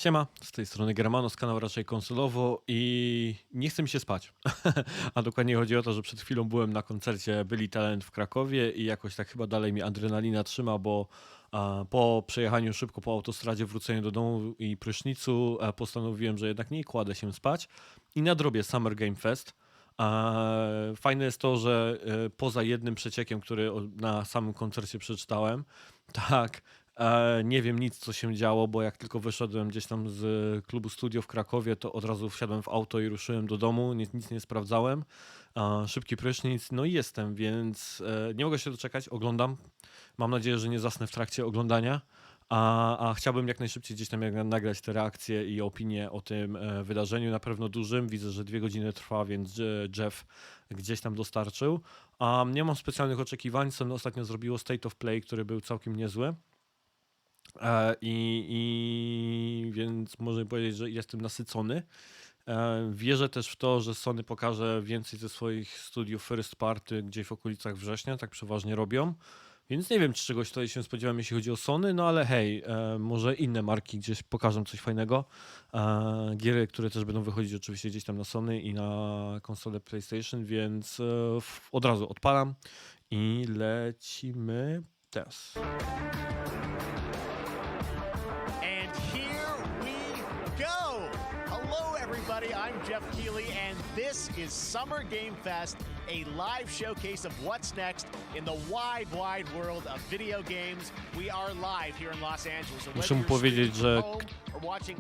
Siema, z tej strony Germano z kanału RaczejKonsolowo i nie chce mi się spać. A dokładnie chodzi o to, że przed chwilą byłem na koncercie Byli Talent w Krakowie i jakoś tak chyba dalej mi adrenalina trzyma, bo po przejechaniu szybko po autostradzie, wróceniu do domu i prysznicu postanowiłem, że jednak nie kładę się spać i nadrobię Summer Game Fest. Fajne jest to, że poza jednym przeciekiem, który na samym koncercie przeczytałem, tak, nie wiem nic, co się działo, bo jak tylko wyszedłem gdzieś tam z klubu studio w Krakowie, to od razu wsiadłem w auto i ruszyłem do domu, nic nie sprawdzałem. Szybki prysznic, no i jestem, więc nie mogę się doczekać, oglądam. Mam nadzieję, że nie zasnę w trakcie oglądania. A chciałbym jak najszybciej gdzieś tam nagrać te reakcje i opinie o tym wydarzeniu, na pewno dużym. Widzę, że 2 godziny trwa, więc Jeff gdzieś tam dostarczył. Nie mam specjalnych oczekiwań. Sony ostatnio zrobiło State of Play, który był całkiem niezły. Więc można powiedzieć, że jestem nasycony. Wierzę też w to, że Sony pokaże więcej ze swoich studiów first party gdzieś w okolicach września, tak przeważnie robią. Więc nie wiem, czy czegoś tutaj się spodziewam, jeśli chodzi o Sony, no ale hej, może inne marki gdzieś pokażą coś fajnego. Giery, które też będą wychodzić oczywiście gdzieś tam na Sony i na konsolę PlayStation, więc od razu odpalam i lecimy teraz. And here we go! Hello, everybody. I'm Jeff Keighley, and this is Summer Game Fest, a live showcase of what's next in the wide, wide world of video games. We are live here in Los Angeles. So Muszę mu powiedzieć, że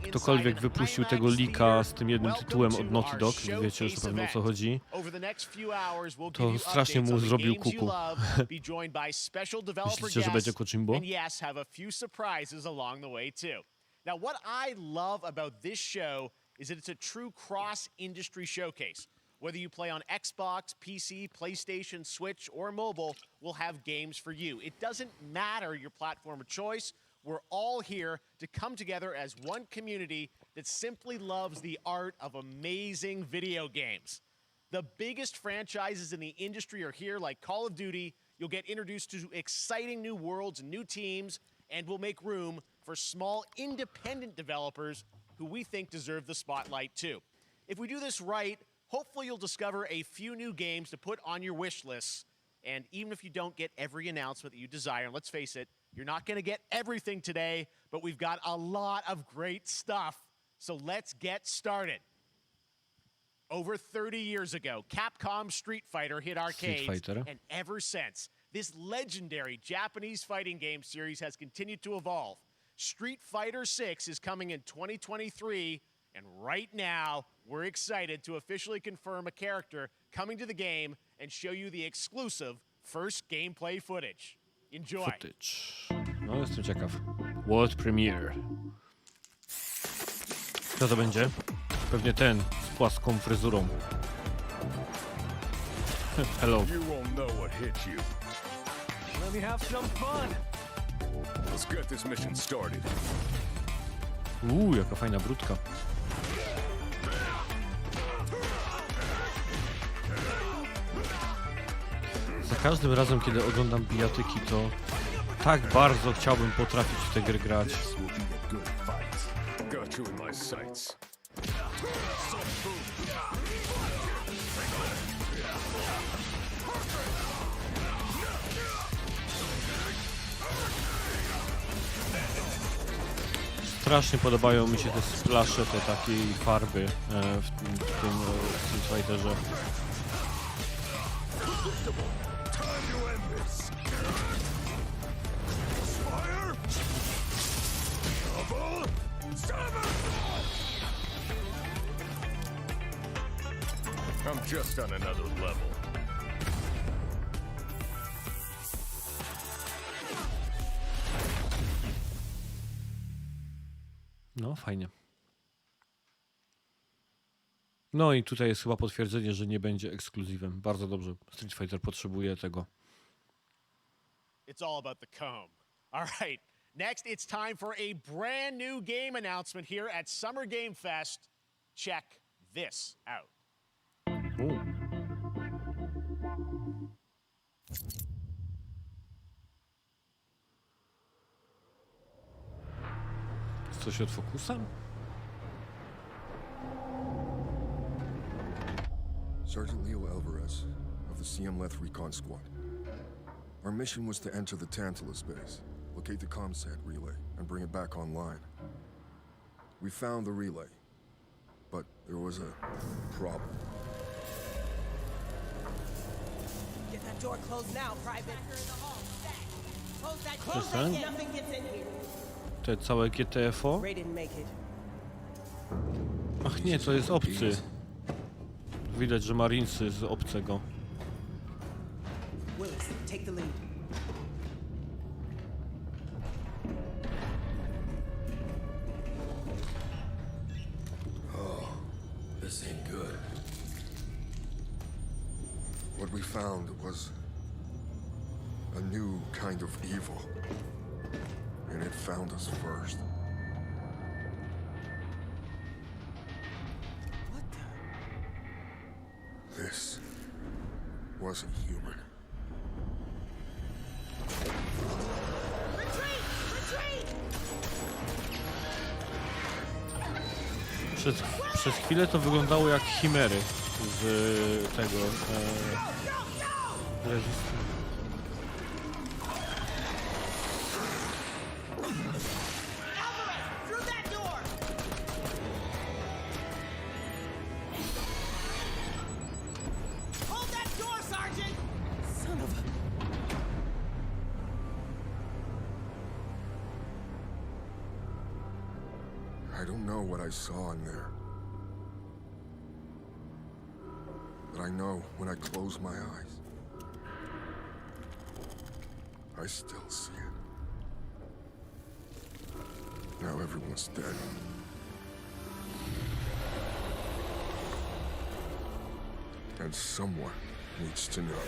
ktokolwiek wypuścił tego leaka z tym jednym tytułem od Naughty Dog, wiecie już na pewno o co chodzi, to strasznie mu zrobił kuku. Myślicie, że będzie Kojimbo? Now, what I love about this show is that it's a true cross-industry showcase. Whether you play on Xbox, PC, PlayStation, Switch, or mobile, we'll have games for you. It doesn't matter your platform of choice. We're all here to come together as one community that simply loves the art of amazing video games. The biggest franchises in the industry are here, like Call of Duty. You'll get introduced to exciting new worlds and new teams, and we'll make room for small independent developers who we think deserve the spotlight too. If we do this right, hopefully you'll discover a few new games to put on your wish lists. And even if you don't get every announcement that you desire, and let's face it, you're not going to get everything today, but we've got a lot of great stuff. So let's get started. Over 30 years ago, Capcom's Street Fighter hit arcades, and ever since, this legendary Japanese fighting game series has continued to evolve. Street Fighter 6 is coming in 2023, and right now, we're excited to officially confirm a character coming to the game and show you the exclusive first gameplay footage. Enjoy. No, jestem ciekaw. World Premiere. Kto to będzie? Pewnie ten z płaską fryzurą. Hello. You won't know what hit you. Let me have some fun. Let's get this mission started. Jaka fajna brudka. Za każdym razem, kiedy oglądam bijatyki, to tak bardzo chciałbym potrafić w tę grę grać. This will be a good fight. Got you in my sights. Strasznie podobają mi się te splasze, te takiej farby w tym Street Fighterze. I'm just on another level. No, fajnie. No i tutaj jest chyba potwierdzenie, że nie będzie ekskluzywem. Bardzo dobrze. Street Fighter potrzebuje tego. It's all about the comb. All right. Next, it's time for a brand new game announcement here at Summer Game Fest. Check this out. Coś od Focusa? Sergeant Leo Alvarez of the CM-Leth Recon Squad. Our mission was to enter the Tantalus base, locate the ComSat relay, and bring it back online. We found the relay, but there was a problem. Get that door closed now, Private. Close that door. Przestań. Nothing gets in here. Te całe GTFO? Ray didn't make it. Ach nie, to jest obcy. Widać, że Marinesy z obcego. Willis, take the lead. This ain't good. What we found was a new kind of evil. And it found us first. What the? This wasn't human. Retreat! Retreat! Przez chwilę to wyglądało jak chimery z tego. Through that door! Hold that door, Sergeant! Son of a... I don't know what I saw in there. But I know when I close my eyes, I still see it. Now everyone's dead. And someone needs to know.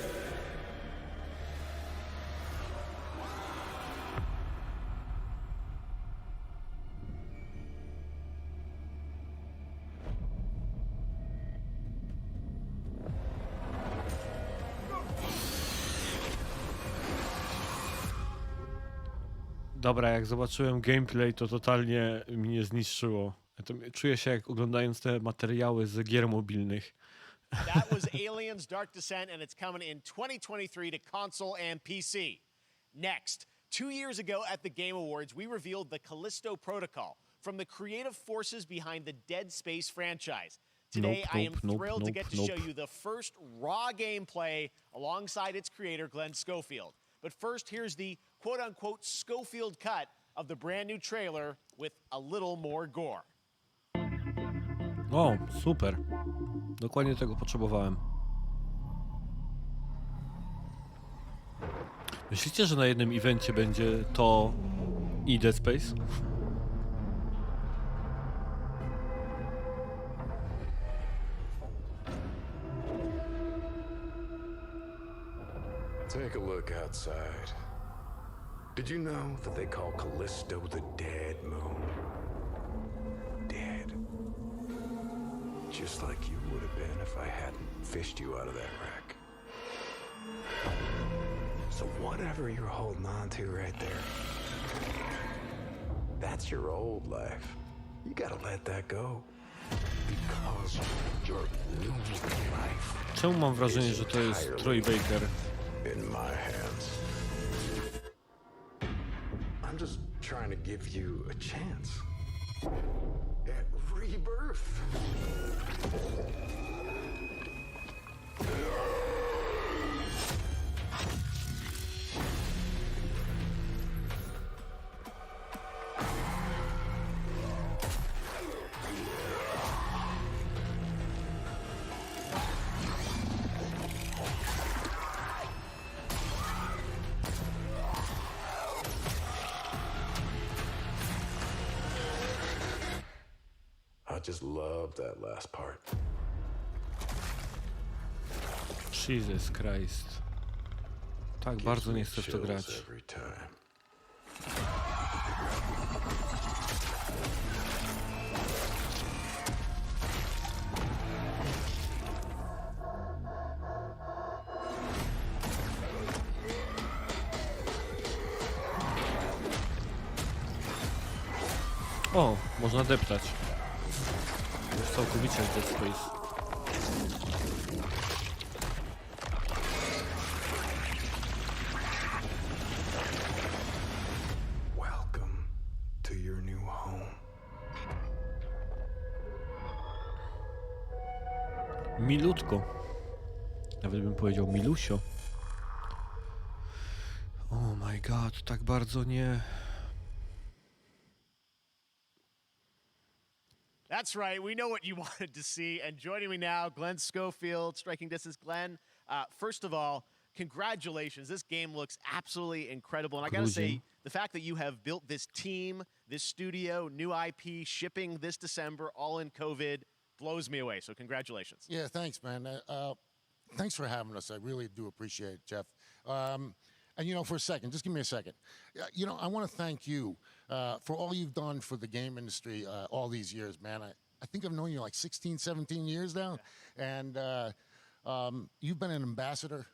Dobra, jak zobaczyłem gameplay, to totalnie mnie zniszczyło. Czuję się jak oglądając te materiały z gier mobilnych. That was Aliens Dark Descent, and it's coming in 2023 to console and PC. Next, 2 years ago at the Game Awards, we revealed the Callisto Protocol from the creative forces behind the Dead Space franchise. Today, I am thrilled to get to show you the first raw gameplay alongside its creator, Glenn Schofield. But first, here's the quote-unquote Schofield cut of the brand new trailer with a little more gore. O, super. Dokładnie tego potrzebowałem. Myślicie, że na jednym evencie będzie to i Dead Space? Take a look outside. Did you know that they call Callisto the Dead Moon? Dead. Just like you would have been if I hadn't fished you out of that wreck. So whatever you're holding on to right there, that's your old life. You gotta let that go. Because your new life Czemu mam wrażenie, że to jest Troy Baker? in my hands. I'm just trying to give you a chance at rebirth. I just love that last part. Jesus Christ. Tak bardzo nie chcę w to grać. Every time. O, można deptać. Już całkowicie jak Dead Space. Milutko. Nawet bym powiedział milusio. Oh my god, tak bardzo nie... That's right. We know what you wanted to see. And joining me now, Glenn Schofield, striking distance. Glenn, first of all, congratulations. This game looks absolutely incredible. And I got to say, the fact that you have built this team, this studio, new IP, shipping this December, all in COVID, blows me away. So congratulations. Yeah, thanks, man. Thanks for having us. I really do appreciate it, Jeff. And, you know, for a second, just give me a second. You know, I want to thank you for all you've done for the game industry all these years, man. I think I've known you like 16, 17 years now. Yeah. And you've been an ambassador.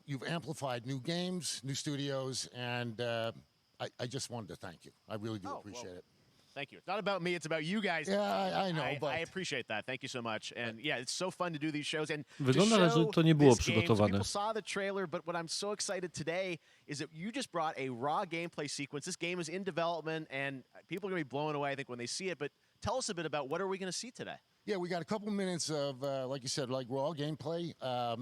You've amplified new games, new studios, and I just wanted to thank you. I really do appreciate it. Thank you. It's not about me, it's about you guys. Yeah, I know, but... I appreciate that. Thank you so much. And yeah, it's so fun to do these shows. And Wygląda, że to nie było przygotowane. People saw the trailer, but what I'm so excited today is that you just brought a raw gameplay sequence. This game is in development, and people are going to be blown away, I think, when they see it. But tell us a bit about what are we going to see today? Yeah, we got a couple minutes of, like you said, like raw gameplay.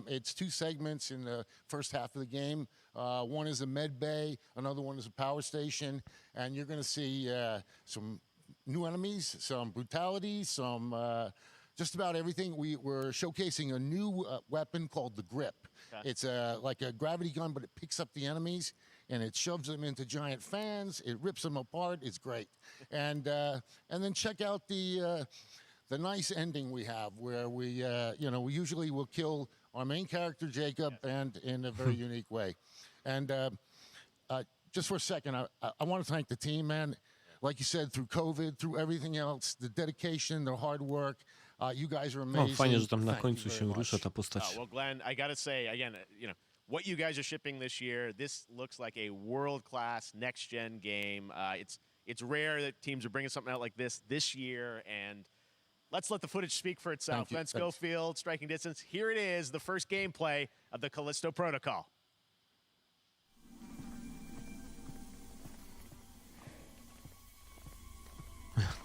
It's 2 segments in the first half of the game. One is a med bay, another one is a power station, and you're going to see some new enemies, some brutality, some just about everything. We're showcasing a new weapon called the Grip. Okay. It's like a gravity gun, but it picks up the enemies and it shoves them into giant fans. It rips them apart. It's great. And then check out the nice ending we have, where we you know, we usually will kill our main character Jacob, and in a very unique way. And just for a second, I want to thank the team, man. Like you said, through COVID, through everything else, the dedication, their hard work, you guys are amazing. Fajnie, że tam na końcu się rusza ta postać. Well, Glenn, I got to say, again, you know, what you guys are shipping this year, this looks like a world-class next-gen game. It's rare that teams are bringing something out like this year, and let's let the footage speak for itself. Glenn Schofield, striking distance. Here it is, the first gameplay of the Callisto Protocol.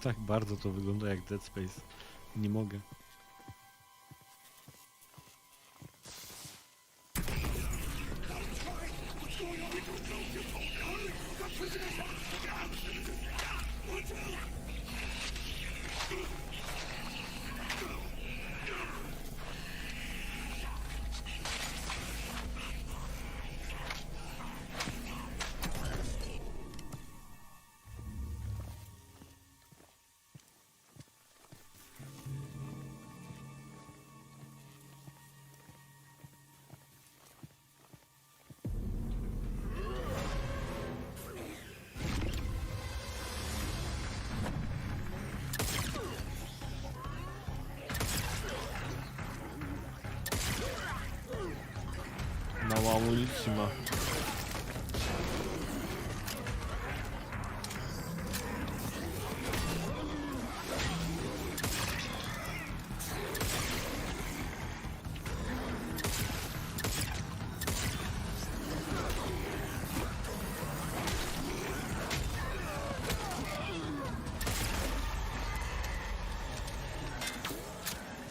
Tak bardzo to wygląda jak Dead Space. Nie mogę. Mało amunicji ma.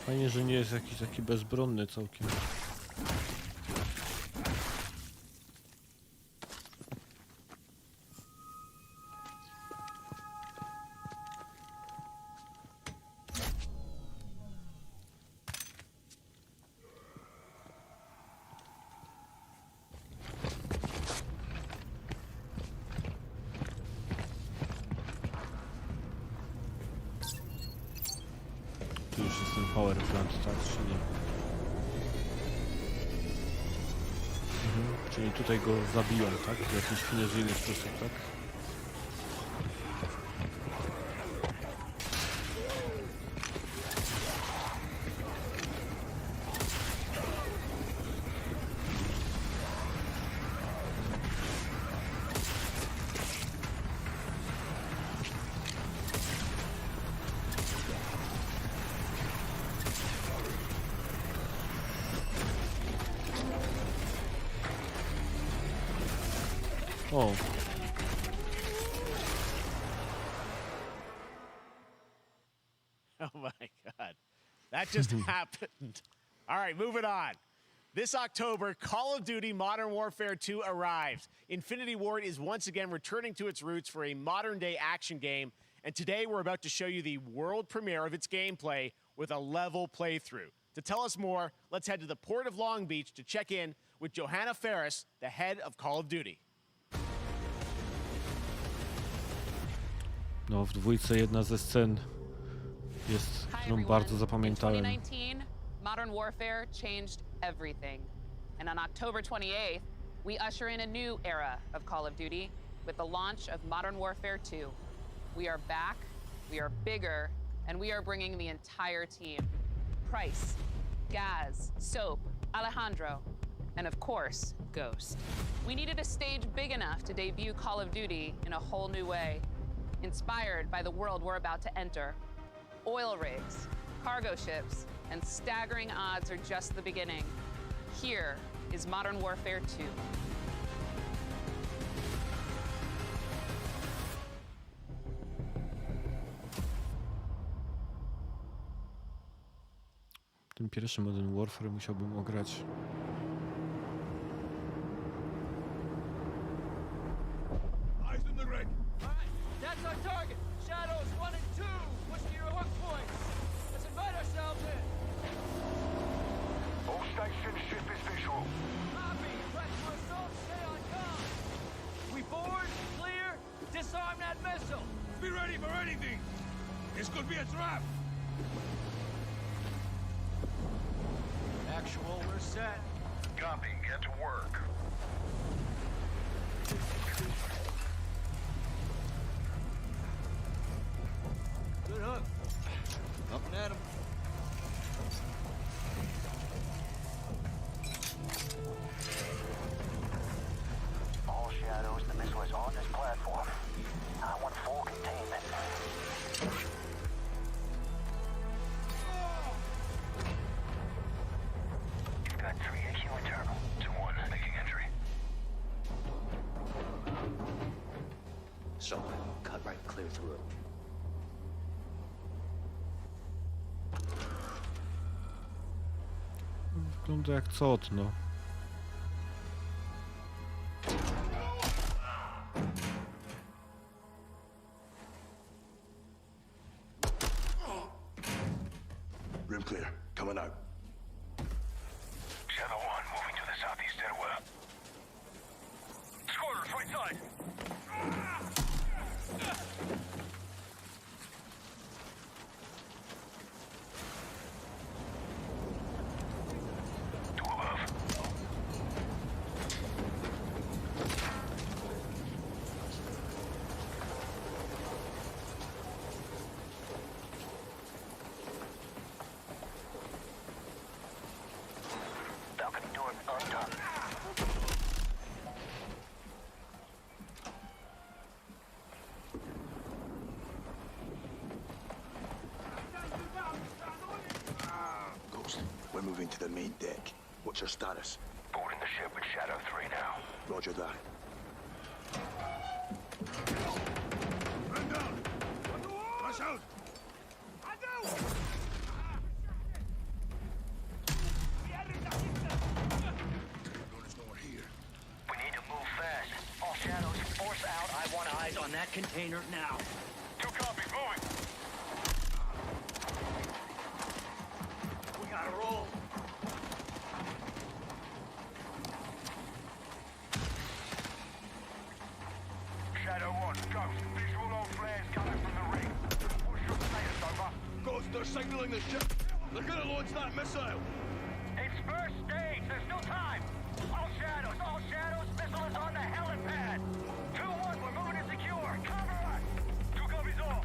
Fajnie, że nie jest jakiś taki bezbronny całkiem. Tu już jest ten power plant, tak? Czyli... Czyli tutaj go zabiją, tak? W jakiś finezyjny sposób, tak? O. Oh my God. That That just happened. All right, moving on. This October, Call of Duty Modern Warfare 2 arrives. Infinity Ward is once again returning to its roots for a modern-day action game, and today we're about to show you the world premiere of its gameplay with a level playthrough. To tell us more, let's head to the port of Long Beach to check in with Johanna Ferris, the head of Call of Duty. No, w dwójce jedna ze scen jest, którą bardzo zapamiętałem. In 2019, Modern Warfare changed everything. And on October 28th, we usher in a new era of Call of Duty with the launch of Modern Warfare 2. We are back, we are bigger, and we are bringing the entire team. Price, Gaz, Soap, Alejandro, and of course, Ghost. We needed a stage big enough to debut Call of Duty in a whole new way, inspired by the world we're about to enter. Oil rigs, cargo ships, and staggering odds are just the beginning. Here is Modern Warfare 2. Ten pierwszy Modern Warfare musiałbym ograć. Eyes in the ring. All right, that's our target. Shadows 1 and 2. Push to your hook points. Let's invite ourselves in. All station ship is visual. Copy. Press for assault. Stay on comm. We board, clear, disarm that missile. Be ready for anything. This could be a trap. Actual, we're set. Copy. Get to work. Good hook. Up and at him. All Shadows, the missile is on this platform. I want full containment. You've got 3 AQ internal. 2-1, making entry. Someone cut right clear through it. Wygląda jak cot, no. Room clear. Coming out. Shadow 1, moving to the southeast stairwell. Squatters, right side. Two above. Balcony door undone. Ghost, we're moving to the main deck. What's your status? Boarding the ship with Shadow 3 now. Roger that. Run down. Rush out. There's no one here. We need to move fast. All Shadows, force out. I want eyes on that container now. 2 copies, moving. We gotta roll. Shadow 1, Ghost. Visual on flares coming from the ring. What's your status, over? Ghost, they're signaling the ship. They're gonna launch that missile. It's first stage. There's still time. All Shadows, missile is on the helipad. 2-1, we're moving to secure. Cover us. 2 copies all.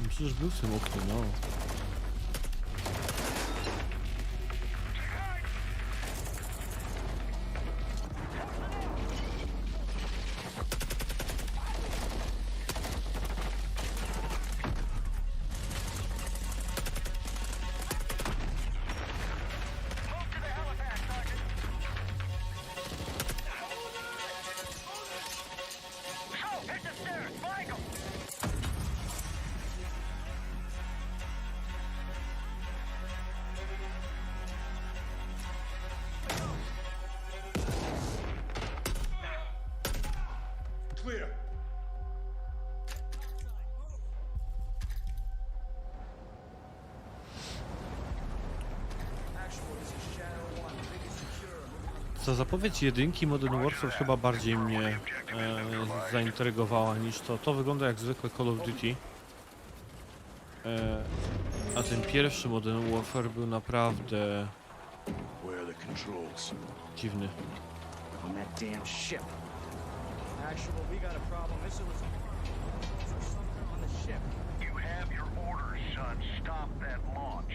Przecież był w tym oknie, no. Move to the helipad, Sergeant. So, hit the stairs. Flank 'em. Ta zapowiedź jedynki Modern Warfare chyba bardziej mnie zaintrygowała niż to. To wygląda jak zwykłe Call of Duty. A ten pierwszy Modern Warfare był naprawdę Where are the controls? dziwny. On that damn ship. Actual, we got a problem. Missile is somewhere on the ship. You have your orders, son. Stop that launch.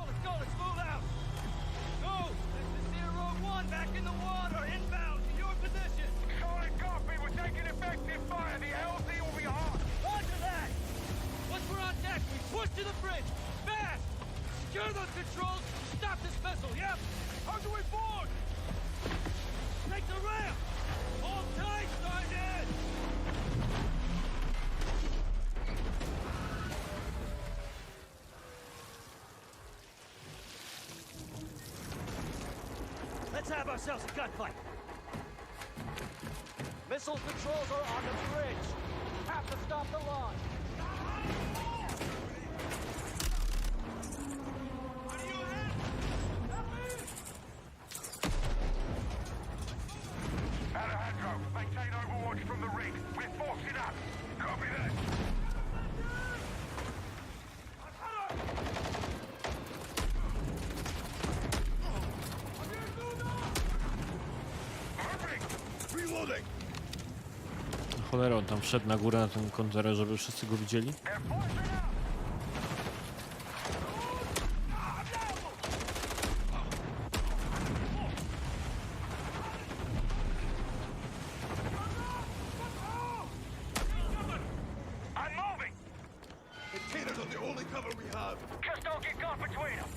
Let's go, let's move out. Go! This is Zero One back in the water, inbound to your position. Solid copy. We're taking effective fire. The LZ will be hot. Roger that! Once we're on deck, we push to the bridge. Fast! Secure those controls. Stop this missile, yep? How do we board? Take the ramp! Hold tight, Sergeant! Let's have ourselves a gunfight. Missile controls are on the bridge. Have to stop the launch. Alejandro, maintain overwatch from the rig. We're forcing up. Copy that. Moving. Reloading. Cholera, on tam wszedł na górę na ten kontener, żeby wszyscy go widzieli. They're forcing up. I'm moving. Containers are the only cover we have. Just don't get caught between them.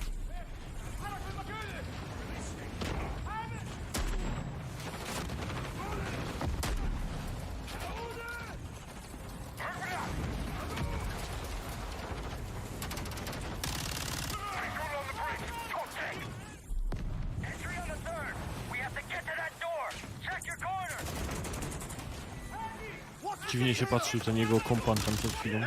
Dziwnie się patrzył ten jego kompan tam przed chwilą.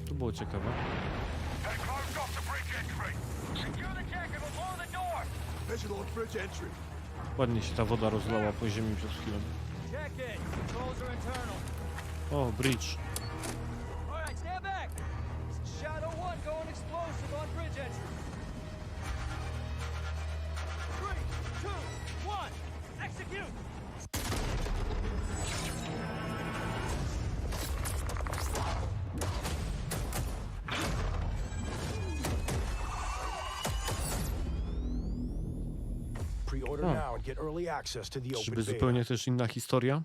To było ciekawe. Ładnie się ta woda rozlała po ziemi przed chwilą. Check it. Controls are internal. O, bridge. All right, stand back. Shadow 1 going explosive on bridge entry. 3, 2, 1, execute. Pre-order now and get early access to the Czyżby open beta. zupełnie też inna historia?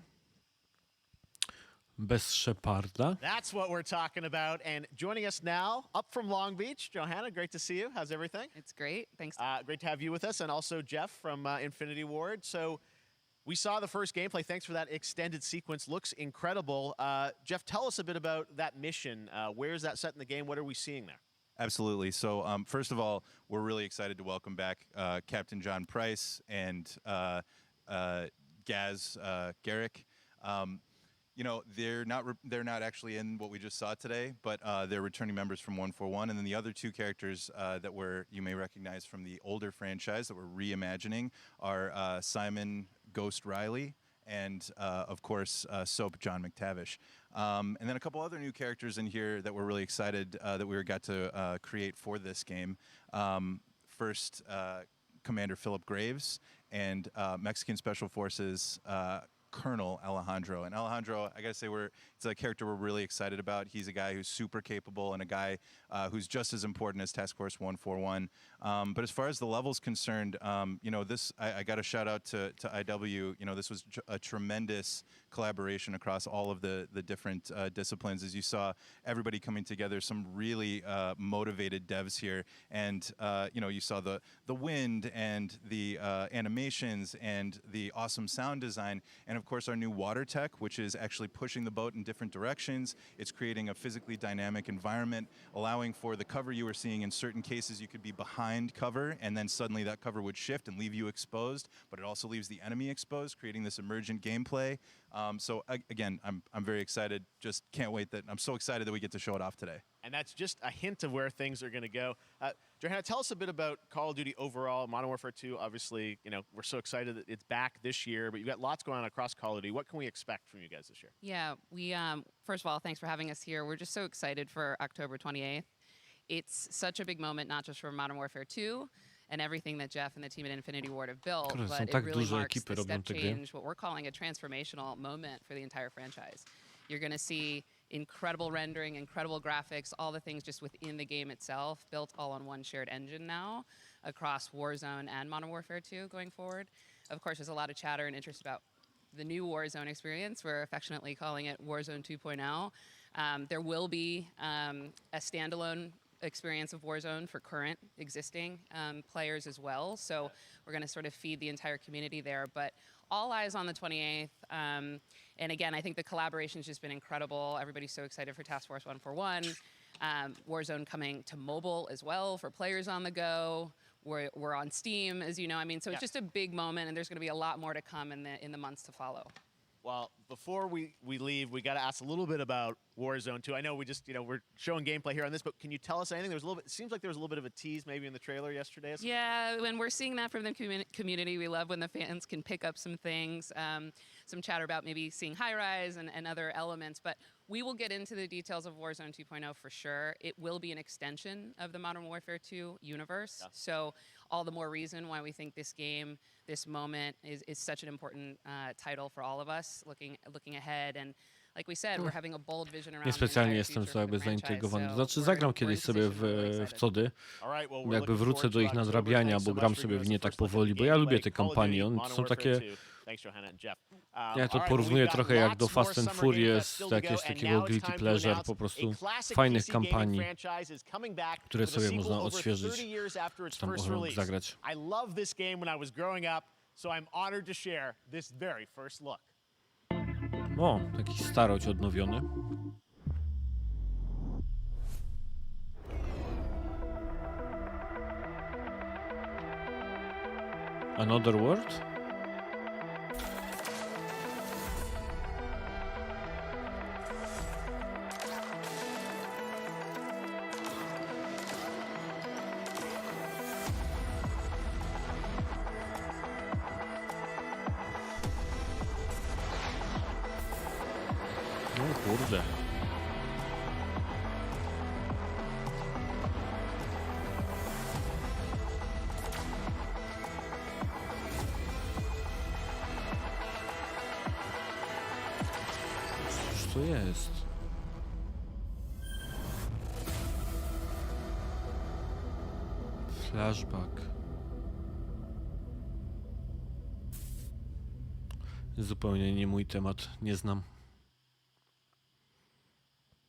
Bez Sheparda? That's what we're talking about. And joining us now, up from Long Beach, Johanna, great to see you. How's everything? It's great. Thanks. Great to have you with us, and also Jeff from Infinity Ward. So we saw the first gameplay. Thanks for that extended sequence. Looks incredible. Jeff, tell us a bit about that mission. Where is that set in the game? What are we seeing there? Absolutely. So first of all, we're really excited to welcome back Captain John Price and Gaz Garrick. You know, they're not actually in what we just saw today, but they're returning members from 141, and then the other two characters that you may recognize from the older franchise that we're reimagining are Simon Ghost Riley and of course Soap John McTavish, and then a couple other new characters in here that we're really excited that we got to create for this game. First, Commander Philip Graves and Mexican Special Forces Colonel Alejandro. And Alejandro, I gotta say, it's a character we're really excited about. He's a guy who's super capable and a guy who's just as important as Task Force 141. But as far as the level's concerned, you know, I got to shout out to IW. You know, this was a tremendous collaboration across all of the different disciplines. As you saw, everybody coming together, some really motivated devs here. And, you know, you saw the wind and the animations and the awesome sound design. And of course, our new water tech, which is actually pushing the boat in different directions. It's creating a physically dynamic environment, allowing for the cover you were seeing. In certain cases, you could be behind cover, and then suddenly that cover would shift and leave you exposed, but it also leaves the enemy exposed, creating this emergent gameplay. Again, I'm very excited. Just can't wait I'm so excited that we get to show it off today. And that's just a hint of where things are going to go. Johanna, tell us a bit about Call of Duty overall. Modern Warfare 2, obviously, we're so excited that it's back this year, but you've got lots going on across Call of Duty. What can we expect from you guys this year? Yeah, we first of all, thanks for having us here. We're just so excited for October 28th. It's such a big moment, not just for Modern Warfare 2 and everything that Jeff and the team at Infinity Ward have built, Kurde, but są it tak really duże marks ekipy the robią step te gry. change, what we're calling a transformational moment for the entire franchise. You're going to see incredible rendering, incredible graphics, all the things just within the game itself, built all on one shared engine now across Warzone and Modern Warfare 2 going forward. Of course, there's a lot of chatter and interest about the new Warzone experience. We're affectionately calling it Warzone 2.0. There will be a standalone experience of Warzone for current existing players as well. So we're going to sort of feed the entire community there. But all eyes on the 28th. And again, I think the collaboration's just been incredible. Everybody's so excited for Task Force 141. Warzone coming to mobile as well for players on the go. We're on Steam, as you know. I mean, so it's just a big moment, and there's going to be a lot more to come in the months to follow. Well, before we leave, we got to ask a little bit about Warzone 2. I know we just, we're showing gameplay here on this, but can you tell us anything? It seems like there was a little bit of a tease maybe in the trailer yesterday. Yeah, when we're seeing that from the community, we love when the fans can pick up some things, some chatter about maybe seeing high-rise and other elements, but we will get into the details of Warzone 2.0 for sure. It will be an extension of the Modern Warfare 2 universe, so all the more reason why we think this game, this moment is such an important title for all of us looking ahead. And like we said, we're having a bold vision around Niespecjalnie jestem co jakby zaintrygowany. To znaczy zagram kiedyś sobie w cody, jakby wrócę do ich nadrabiania, bo gram sobie w nie tak powoli, bo ja lubię te kampanie. One są takie... Ja to porównuję trochę jak do Fast and Furious, do jakiegoś takiego guilty pleasure, po prostu fajnych kampanii, które sobie można odświeżyć, czy tam zagrać. I love this game when I was growing up, so I'm honored to share this very first look. O, taki starość odnowiony. Another World? O kurde. Cóż to jest? Flashback. Zupełnie nie mój temat, nie znam.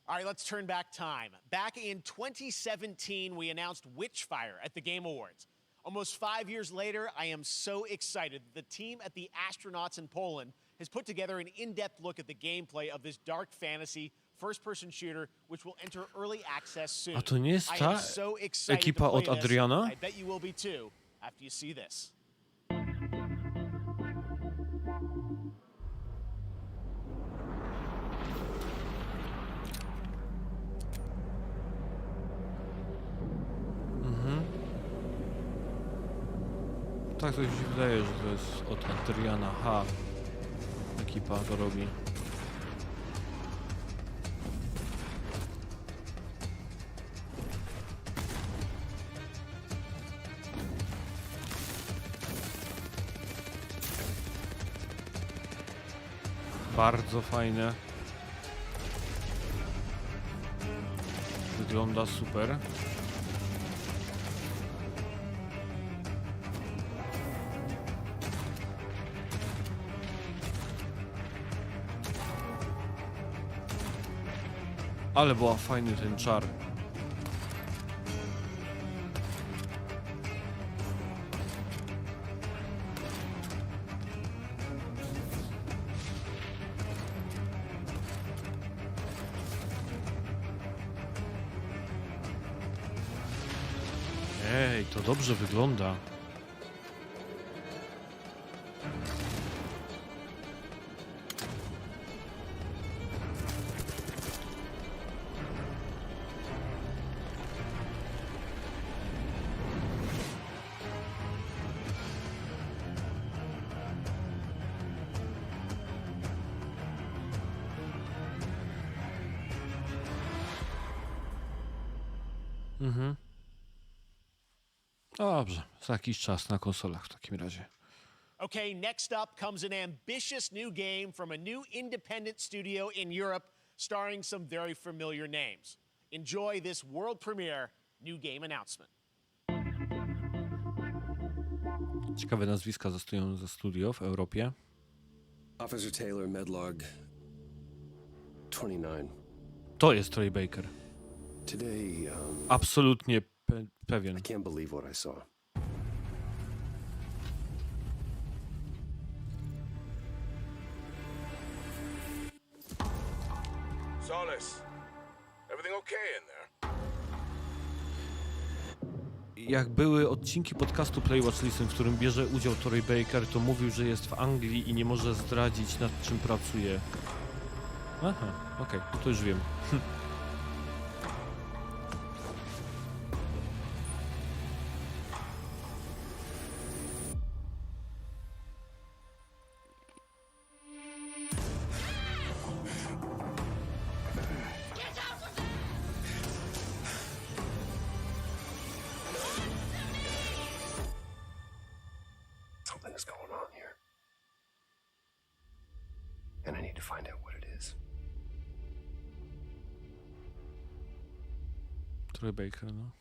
All right, let's turn back time. Back in 2017, we announced Witchfire at the Game Awards. Almost 5 years later, I am so excited that the team at the Astronauts in Poland has put together an in-depth look at the gameplay of this dark fantasy first-person shooter, which will enter early access soon. A to nie jest I ta am so excited ekipa to play od this. Adriana? I bet you will be too after you see this. Tak, coś mi się wydaje, że to jest od Adriana. Ha, ekipa to robi. Bardzo fajne. Wygląda super. Ale była fajny ten czar. Ej, to dobrze wygląda. Dobrze, za jakiś czas na konsolach w takim razie. Okay, next up comes an ambitious new game from a new independent studio in Europe starring some very familiar names. Enjoy this world premiere new game announcement. Ciekawe nazwiska stoją za studio w Europie. Officer Taylor, Medlog 29. To jest Troy Baker. Today, Absolutnie pewien. I can't believe what I saw. Solace, everything okay in there? Jak były odcinki podcastu Play Watch Listen, w którym bierze udział Troy Baker, to mówił, że jest w Anglii i nie może zdradzić, nad czym pracuje. Aha, okej, to już wiem. Something's going on here. And I need to find out what it is. Troy Baker, no.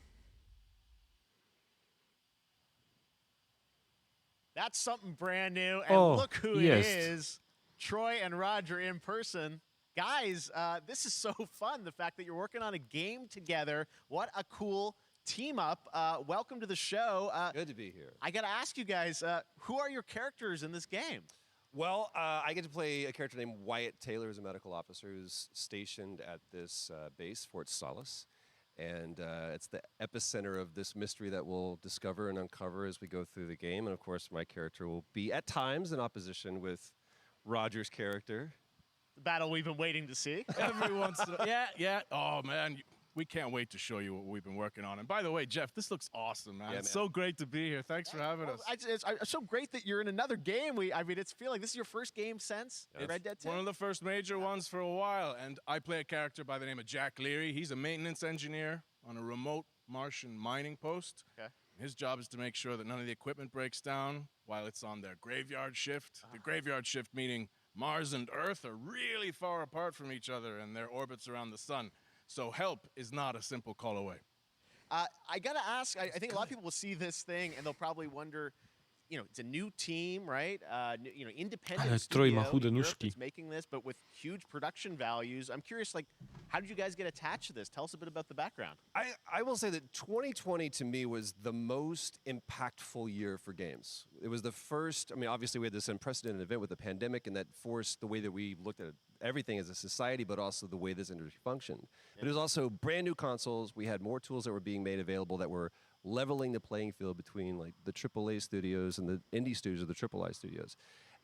That's something brand new, and Oh, look who yes. it is. Troy and Roger in person. Guys, this is so fun, the fact that you're working on a game together. What a cool team up. Welcome to the show. Good to be here. I got to ask you guys, who are your characters in this game? Well, I get to play a character named Wyatt Taylor, who's a medical officer who's stationed at this base, Fort Solace. And it's the epicenter of this mystery that we'll discover and uncover as we go through the game. And of course, my character will be at times in opposition with Roger's character. The battle we've been waiting to see. Every once in a yeah. Oh, man, we can't wait to show you what we've been working on. And by the way, Jeff, this looks awesome, man. Yeah, It's man. so great to be here. Thanks for having us. It's so great that you're in another game. I mean, it's feeling this is your first game since Red Dead 2. One of the first major ones for a while. And I play a character by the name of Jack Leary. He's a maintenance engineer on a remote Martian mining post. Okay. His job is to make sure that none of the equipment breaks down while it's on their graveyard shift. The graveyard shift meaning Mars and Earth are really far apart from each other and their orbits around the sun. So help is not a simple call away. I got to ask, I think a lot of people will see this thing and they'll probably wonder, you know, it's a new team, right? Independent Ale Troy studio ma chude in Europe nóżki. that's making this, but with huge production values. I'm curious, like, how did you guys get attached to this? Tell us a bit about the background. I will say that 2020 to me was the most impactful year for games. It was the first, I mean, obviously we had this unprecedented event with the pandemic and that forced the way that we looked at everything as a society, but also the way this industry functioned. But it was also brand new consoles. We had more tools that were being made available that were leveling the playing field between like the AAA studios and the indie studios or the AAA studios.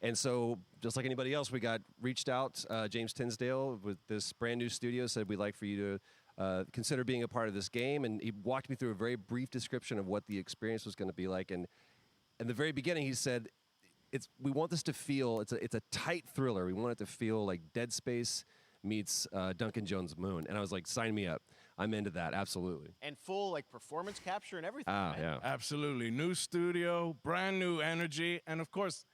And so, just like anybody else, we got reached out. James Tinsdale with this brand new studio said we'd like for you to consider being a part of this game. And he walked me through a very brief description of what the experience was going to be like. And in the very beginning, he said, we want this to feel, it's a tight thriller. We want it to feel like Dead Space meets Duncan Jones' Moon. And I was like, sign me up. I'm into that, absolutely. And full, like, performance capture and everything, Ah, right? yeah. Absolutely. New studio, brand new energy, and of course,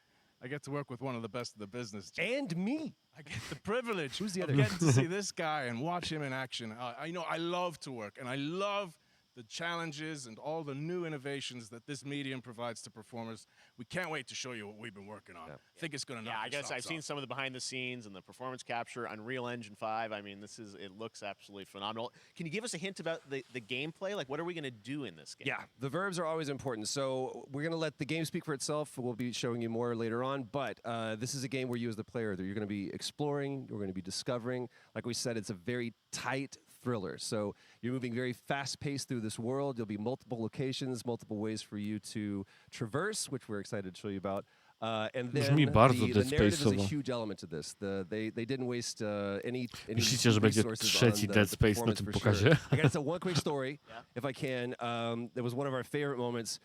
I get to work with one of the best of the business. And me. I get the privilege Who's the of other? getting to see this guy and watch him in action. I love to work, and I love the challenges and all the new innovations that this medium provides to performers. We can't wait to show you what we've been working on. I think it's going to knock Yeah, I your guess I've socks seen off. some of the behind the scenes and the performance capture, Unreal Engine 5. I mean, it looks absolutely phenomenal. Can you give us a hint about the gameplay? Like, what are we going to do in this game? Yeah, the verbs are always important. So we're going to let the game speak for itself. We'll be showing you more later on. But this is a game where you as the player, that you're going to be exploring, you're going to be discovering. Like we said, it's a very tight thriller. So you're moving very fast-paced through this world. There'll be multiple locations, multiple ways for you to traverse, which we're excited to show you about. And then Brzmi bardzo the Dead narrative is a Space'owo. huge element to this. They didn't waste any Myślicie, że będzie resources trzeci on the Dead Space na performance tym for pokazie? sure. I gotta tell one quick story, if I can. That was one of our favorite moments.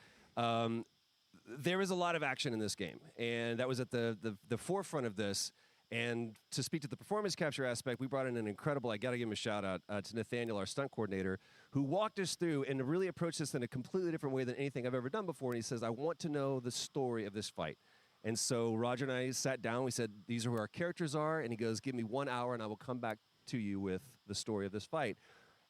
There is a lot of action in this game, and that was at the forefront of this. And to speak to the performance capture aspect, we brought in an incredible, I got to give him a shout out to Nathaniel, our stunt coordinator, who walked us through and really approached this in a completely different way than anything I've ever done before. And he says, I want to know the story of this fight. And so Roger and I sat down. We said, these are who our characters are. And he goes, give me 1 hour and I will come back to you with the story of this fight.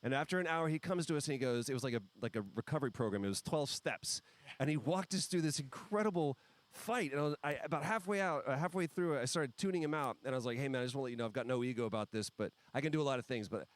And after an hour, he comes to us and he goes, it was like a recovery program. It was 12 steps. And he walked us through this incredible fight. And about halfway through, I started tuning him out. And I was like, hey, man, I just want to let you know I've got no ego about this, but I can do a lot of things, but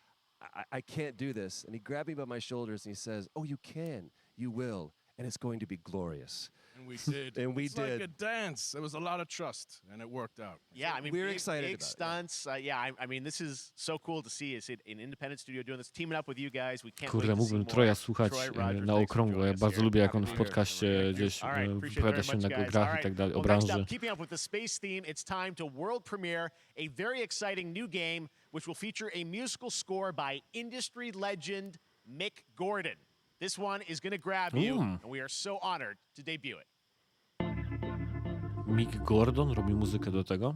I can't do this. And he grabbed me by my shoulders and he says, oh, you can. You will. And it's going to be glorious. And we did. And we it's did. like a dance. There was a lot of trust, and it worked out. Yeah, I mean, we're big, excited big about it, stunts. I mean, this is so cool to see. It's an independent studio doing this, teaming up with you guys. We can't Kurde, wait to see mógłbym more. Troja słuchać Troy, Roger, na thanks for okrągło. Ja joining us bardzo here. lubię, jak Happy on to w be here. podcaście gdzieś All right, appreciate wypowiada it się very na much, guys. grach All i right. tak dalej, o Well, next branży. up, keeping up with the space theme, it's time to world premiere a very exciting new game, which will feature a musical score by industry legend Mick Gordon. This one is going to grab you, and we are so honored to debut it. Mick Gordon robi muzykę do tego.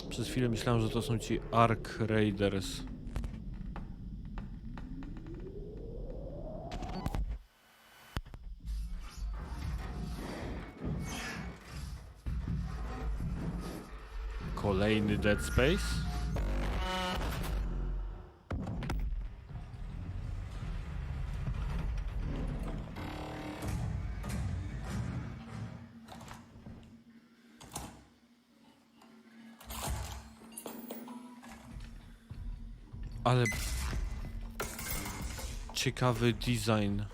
Przez chwilę myślałem, że to są ci Ark Raiders. Kolejny Dead Space? Ale ciekawy design.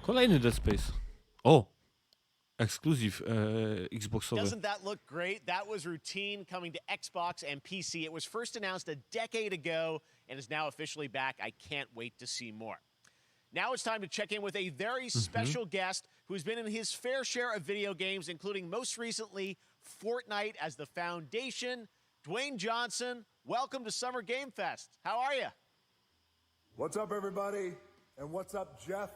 Kolejny Dead Space. O! Exclusive Xboxowy. Doesn't that look great? That was routine coming to Xbox and PC. It was first announced a decade ago and is now officially back. I can't wait to see more. Now it's time to check in with a very special guest who's been in his fair share of video games, including most recently Fortnite as the Foundation. Dwayne Johnson, welcome to Summer Game Fest. How are you? What's up, everybody? And what's up, Jeff?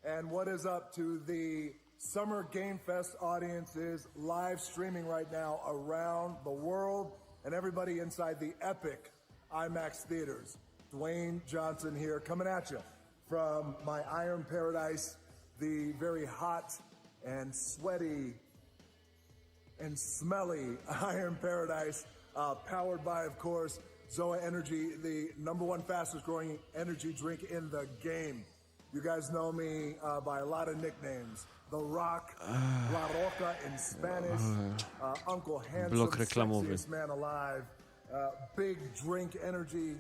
And what is up to the Summer Game Fest audiences live streaming right now around the world and everybody inside the epic IMAX theaters. Dwayne Johnson here, coming at you from my Iron Paradise, the very hot and sweaty and smelly Iron Paradise, powered by, of course, Zoa Energy, the #1 fastest growing energy drink in the game. You guys know me by a lot of nicknames. The Rock, La Roca in Spanish, Uncle Handsome, sexiest man alive, big drink energy.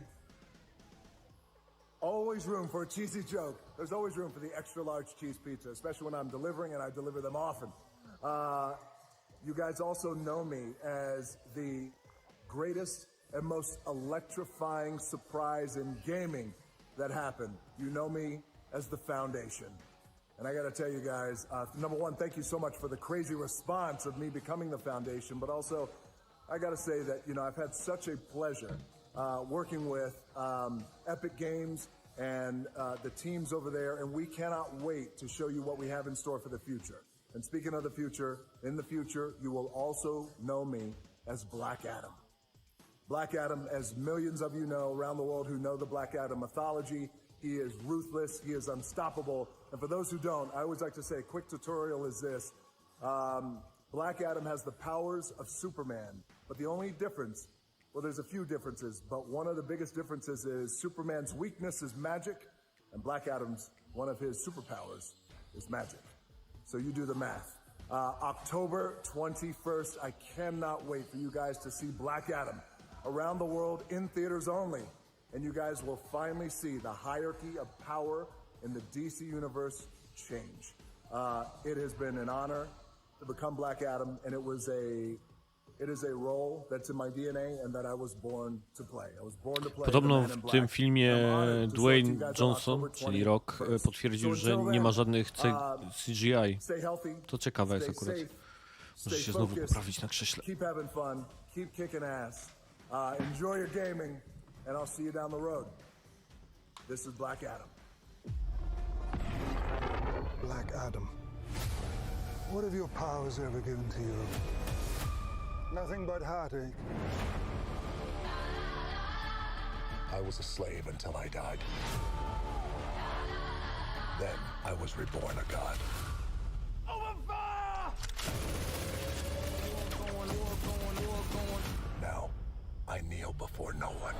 Always room for a cheesy joke. There's always room for the extra large cheese pizza, especially when I'm delivering, and I deliver them often. You guys also know me as the greatest and most electrifying surprise in gaming that happened. You know me as the Foundation. And I got to tell you guys, #1, thank you so much for the crazy response of me becoming the Foundation, but also I got to say that, you know, I've had such a pleasure working with Epic Games and the teams over there, and we cannot wait to show you what we have in store for the future. And speaking of the future, in the future, you will also know me as Black Adam. Black Adam, as millions of you know around the world who know the Black Adam mythology, he is ruthless, he is unstoppable. And for those who don't, I always like to say a quick tutorial is this. Black Adam has the powers of Superman, but the only difference, well, there's a few differences, but one of the biggest differences is Superman's weakness is magic, and Black Adam's, one of his superpowers is magic. So you do the math. October 21st, I cannot wait for you guys to see Black Adam around the world in theaters only. And you guys will finally see the hierarchy of power in the DC universe change. It has been an honor to become Black Adam, and it is a role that's in my DNA and that I was born to play. I was born to play. Podobno w tym filmie Dwayne Johnson, czyli Rock, potwierdził, że nie ma żadnych CGI. To ciekawe jest akurat. Muszę się znowu poprawić na krześle. Keep having fun, keep kicking ass. Enjoy your gaming, and I'll see you down the road. This is Black Adam. Black Adam. What have your powers ever given to you? Nothing but heartache. I was a slave until I died. Then I was reborn a god. Open fire! Now, I kneel before no one.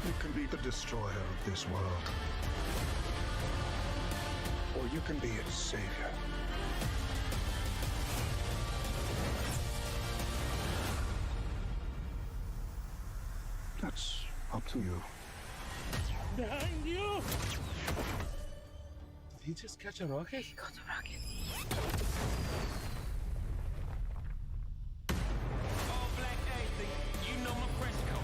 You can be the destroyer of this world. Or you can be its savior. That's up to you. Behind you! Did he just catch a rocket? He caught a rocket. All black anything, you know my French code.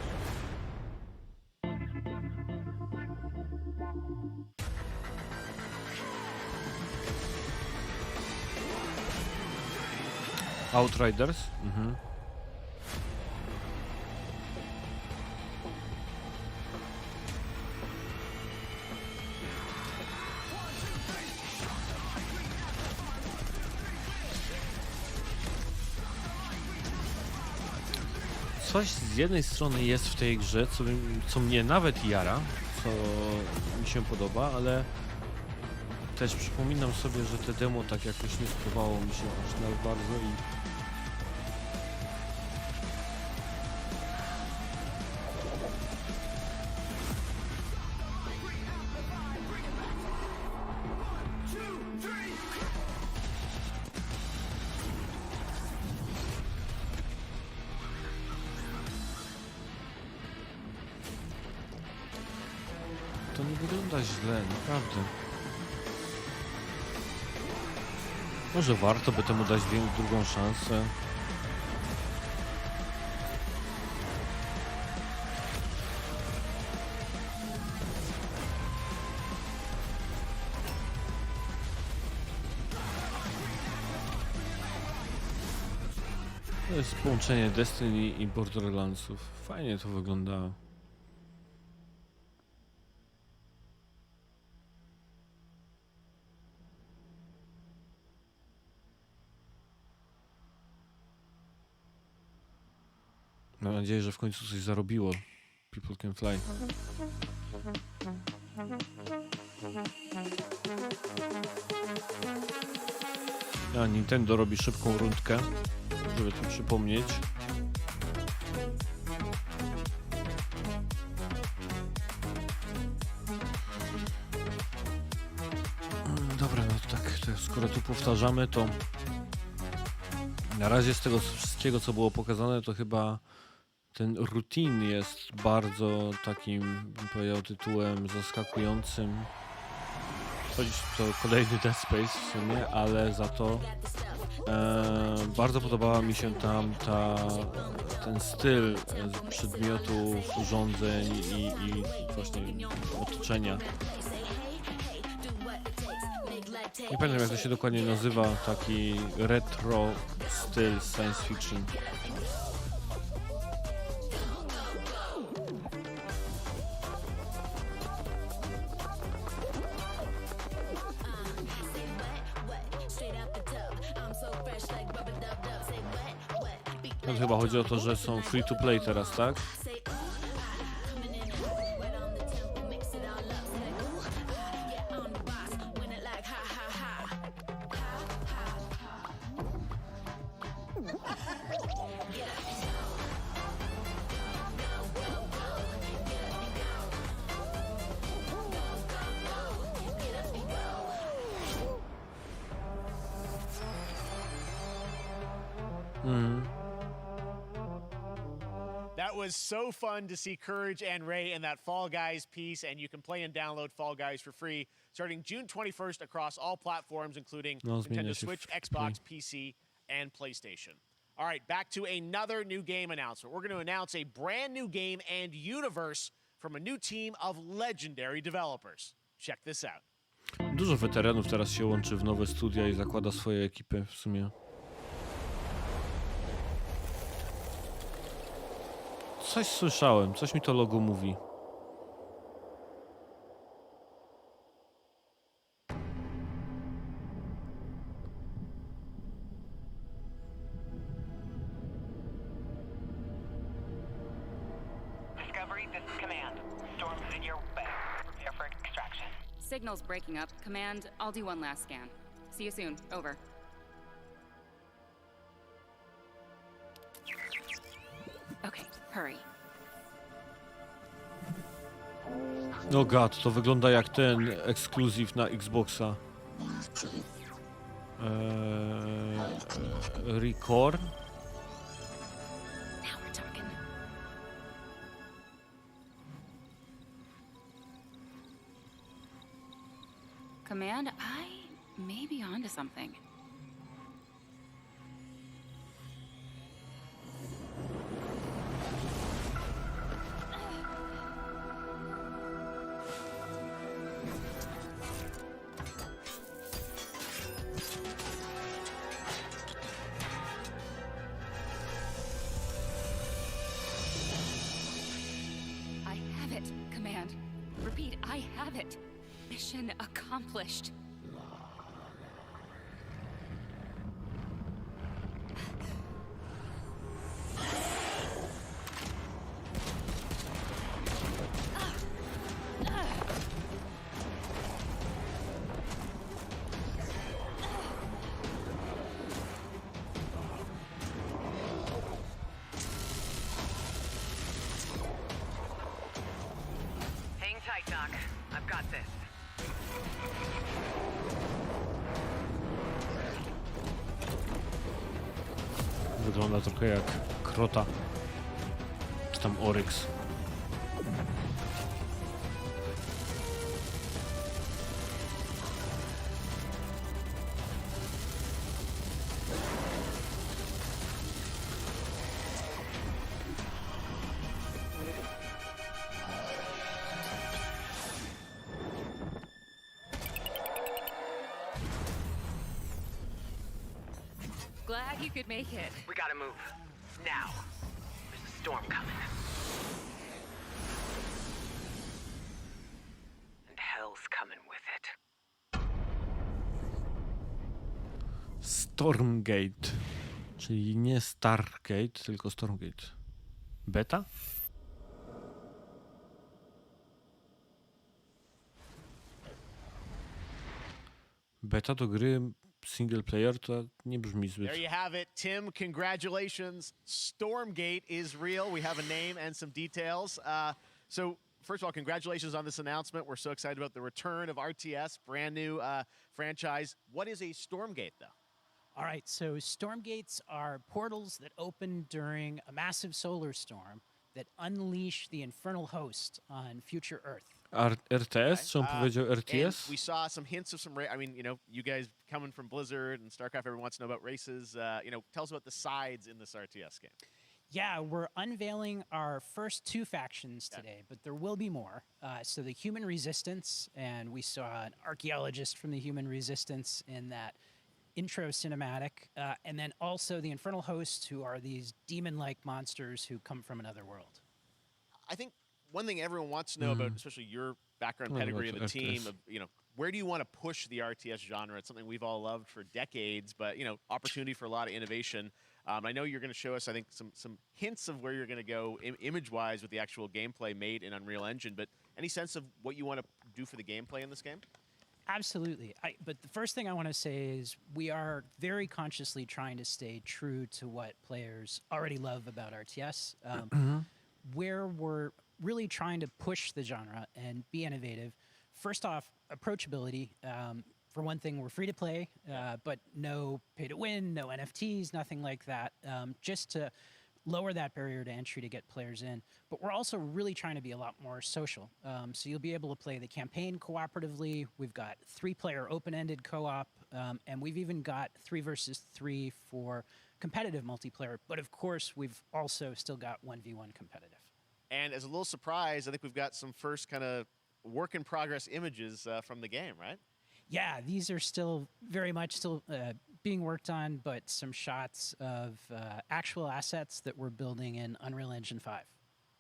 Outriders? Mhm. Coś z jednej strony jest w tej grze, co mnie nawet jara, co mi się podoba, ale też przypominam sobie, że te demo tak jakoś nie spodobało mi się aż tak bardzo i to nie wygląda źle, naprawdę. Może warto by temu dać drugą szansę. To jest połączenie Destiny i Borderlandsów. Fajnie to wygląda. Mam nadzieję, że w końcu coś zarobiło. People Can Fly. A Nintendo robi szybką rundkę, żeby tu przypomnieć. Dobra, no to tak, to skoro tu powtarzamy, to na razie z tego wszystkiego, co było pokazane, to chyba ten routine jest bardzo takim, bym powiedział, tytułem zaskakującym. Choć to kolejny Dead Space w sumie, ale za to bardzo podobała mi się tam ten styl przedmiotów, urządzeń i właśnie otoczenia. Nie pamiętam, jak to się dokładnie nazywa, taki retro styl science fiction. No to chyba chodzi o to, że są free to play teraz, tak? That was so fun to see Courage and Ray in that Fall Guys piece, and you can play and download Fall Guys for free starting June 21st across all platforms, including No, zmienia Nintendo się Switch, w Xbox, PC, and PlayStation. All right, back to another new game announcement. We're going to announce a brand new game and universe from a new team of legendary developers. Check this out. Dużo weteranów teraz się łączy w nowe studia i zakłada swoje ekipy w sumie. Coś słyszałem, coś mi to logo mówi. Discovery, this is Command. Storm's in your way. Prepare for extraction. Signal's breaking up. Command, I'll do one last scan. See you soon. Over. Okay, hurry. No god, to wygląda jak ten ekskluzyw na Xboxa. Record? Now we're talking. Command, I may be onto something. I have it, Command. Repeat, I have it. Mission accomplished. Hang tight, Doc. I've got this. Wygląda trochę jak Krota. Czy tam Oryx. Glad you could make it. We gotta move. Now. There's a storm coming. And hell's coming with it. Stormgate. Czyli nie Stargate, tylko Stormgate. Beta? Beta do gry single player to nie brzmi zbyt. There you have it, Tim. Congratulations. Stormgate is real. We have a name and some details. So, first of all, congratulations on this announcement. We're so excited about the return of RTS, brand new franchise. What is a Stormgate, though? All right, so Stormgates are portals that open during a massive solar storm that unleash the infernal host on future Earth. RTS? Czy on powiedział And RTS? we saw some hints of some. I mean, you know, you guys coming from Blizzard and StarCraft, everyone wants to know about races. You know, tell us about the sides in this RTS game. Yeah, we're unveiling our first two factions today, but there will be more. So the Human Resistance, and we saw an archaeologist from the Human Resistance in that intro cinematic, and then also the Infernal Hosts, who are these demon-like monsters who come from another world. I think one thing everyone wants to know about, especially your background Well, pedigree of about the team, RTS. of, you know, where do you want to push the RTS genre? It's something we've all loved for decades, but, you know, opportunity for a lot of innovation. I know you're going to show us, I think, some hints of where you're going to go image-wise with the actual gameplay made in Unreal Engine, but any sense of what you want to do for the gameplay in this game? Absolutely. But the first thing I want to say is we are very consciously trying to stay true to what players already love about RTS, where we're really trying to push the genre and be innovative. First off, approachability. For one thing, we're free to play, but no pay to win, no NFTs, nothing like that, just to lower that barrier to entry to get players in. But we're also really trying to be a lot more social. So you'll be able to play the campaign cooperatively. We've got 3-player open-ended co-op, and we've even got 3 versus 3 for competitive multiplayer. But of course, we've also still got 1v1 competitive. And as a little surprise, I think we've got some first kind of work-in-progress images from the game, right? Yeah, these are still very much being worked on, but some shots of actual assets that we're building in Unreal Engine 5.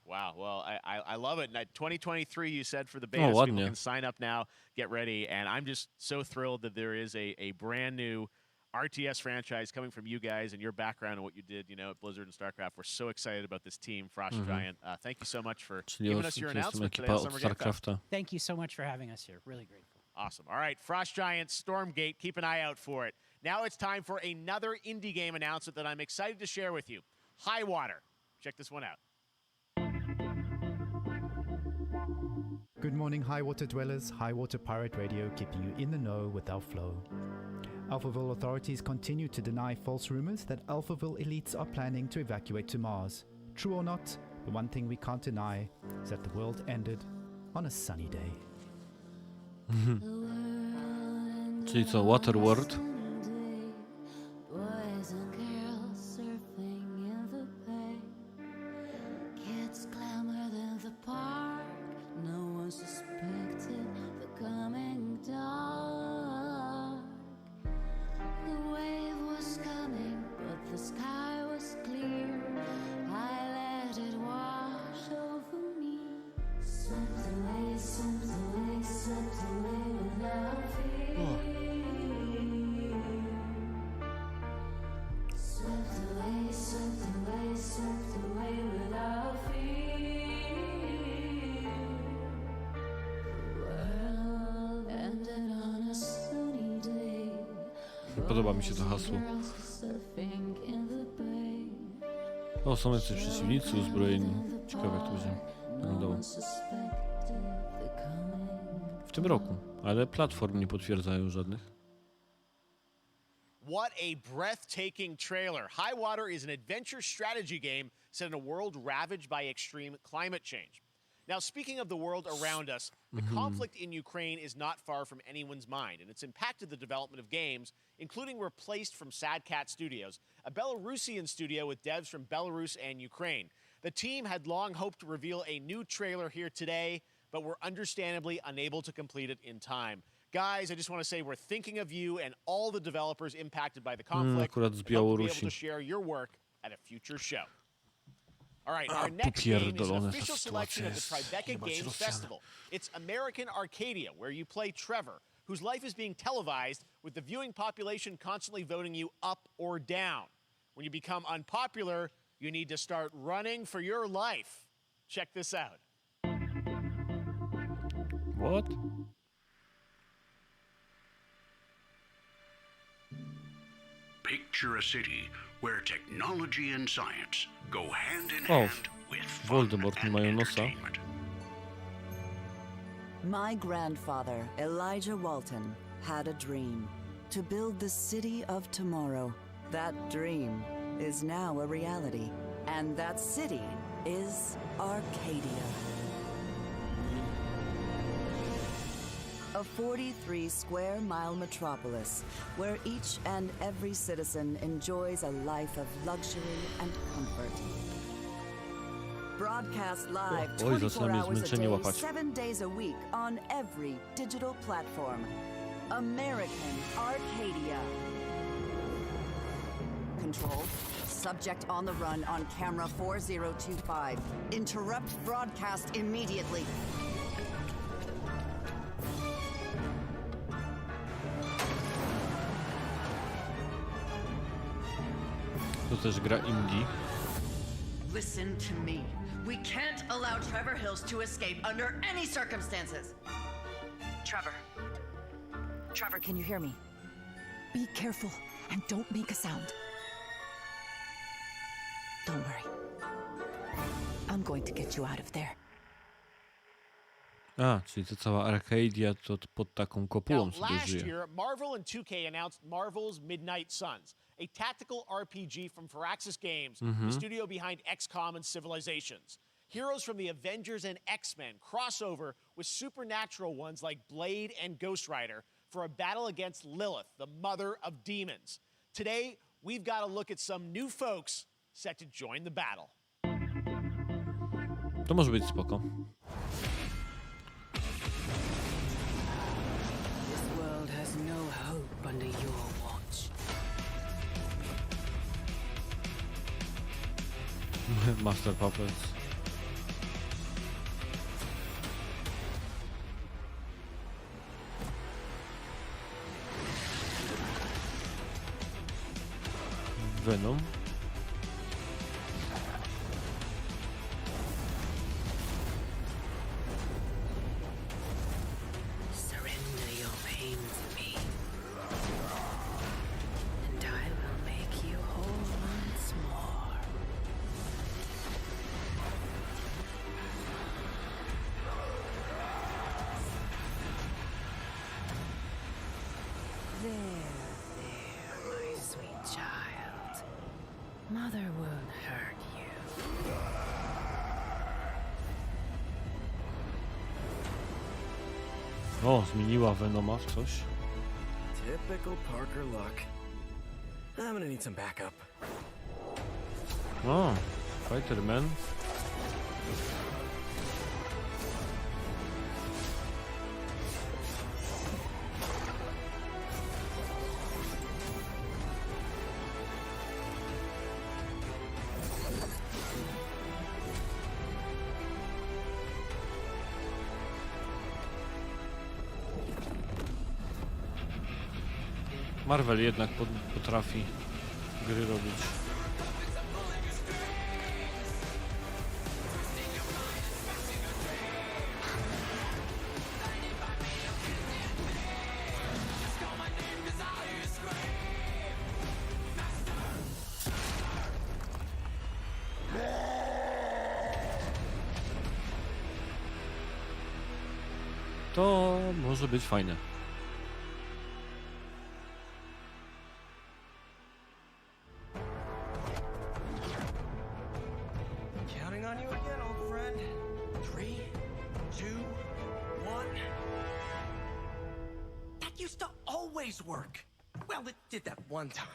Wow, well, I love it. 2023, you said, for the beta, so people can sign up now, get ready, and I'm just so thrilled that there is a brand new RTS franchise coming from you guys and your background and what you did, at Blizzard and StarCraft. We're so excited about this team, Frost Giant. Thank you so much for giving us your announcement today on Summer Game Fest. Thank you so much for having us here. Really grateful. Awesome. All right, Frost Giant, Stormgate, keep an eye out for it. Now it's time for another indie game announcement that I'm excited to share with you. Highwater. Check this one out. Good morning, Highwater dwellers. Highwater Pirate Radio keeping you in the know with our flow. Alphaville authorities continue to deny false rumors that Alphaville elites are planning to evacuate to Mars. True or not, the one thing we can't deny is that the world ended on a sunny day. Czyli co, Waterworld? Podoba mi się to hasło. O, są jacyś przeciwnicy uzbrojeni. Ciekawe, jak to będzie wyglądało. W tym roku, ale platform nie potwierdzają żadnych. What a breathtaking trailer. Highwater is an adventure strategy game set in a world ravaged by extreme climate change. Now, speaking of the world around us, the conflict in Ukraine is not far from anyone's mind, and it's impacted the development of games, including Replaced from Sad Cat Studios, a Belarusian studio with devs from Belarus and Ukraine. The team had long hoped to reveal a new trailer here today, but were understandably unable to complete it in time. Guys, I just want to say we're thinking of you and all the developers impacted by the conflict. Akurat z We'd love to be Białorusi. able to share your work at a future show. All right, our next game is an official selection of the Tribeca Games Festival. It's American Arcadia, where you play Trevor, whose life is being televised with the viewing population constantly voting you up or down. When you become unpopular, you need to start running for your life. Check this out. What? Picture a city where technology and science go hand in hand with fun Voldemort nie mają nosa. My grandfather, Elijah Walton, had a dream to build the city of tomorrow. That dream is now a reality, and that city is Arcadia. A 43-square-mile metropolis where each and every citizen enjoys a life of luxury and comfort. Broadcast live 24 hours a day, 7 days a week on every digital platform. American Arcadia. Control. Subject on the run on camera 4025. Interrupt broadcast immediately. To też gra indie. Listen to me. We can't allow Trevor Hills to escape under any circumstances. Trevor. Trevor, can you hear me? Be careful and don't make a sound. Don't worry. I'm going to get you out of there. A, czyli to cała Arcadia to pod taką kopułą Now, sobie last żyje. year, Marvel and 2K announced Marvel's Midnight Suns, a tactical RPG from Firaxis Games, the studio behind XCOM and Civilizations. Heroes from the Avengers and X-Men crossover with supernatural ones like Blade and Ghost Rider for a battle against Lilith, the mother of demons. Today, we've got to look at some new folks set to join the battle. To może być spoko. This world has no hope under your watch. Master Puppets. Venom. Surrender your pain to me, and I will make you whole once more. There, my sweet child. Mother won't hurt you. O, zmieniła Venoma w coś. Typical Parker luck. I'm gonna need some backup. O, Spider-Man. Marvel jednak potrafi gry robić. To może być fajne. Counting on you again, old friend. 3, 2, 1. That used to always work. Well, it did that one time.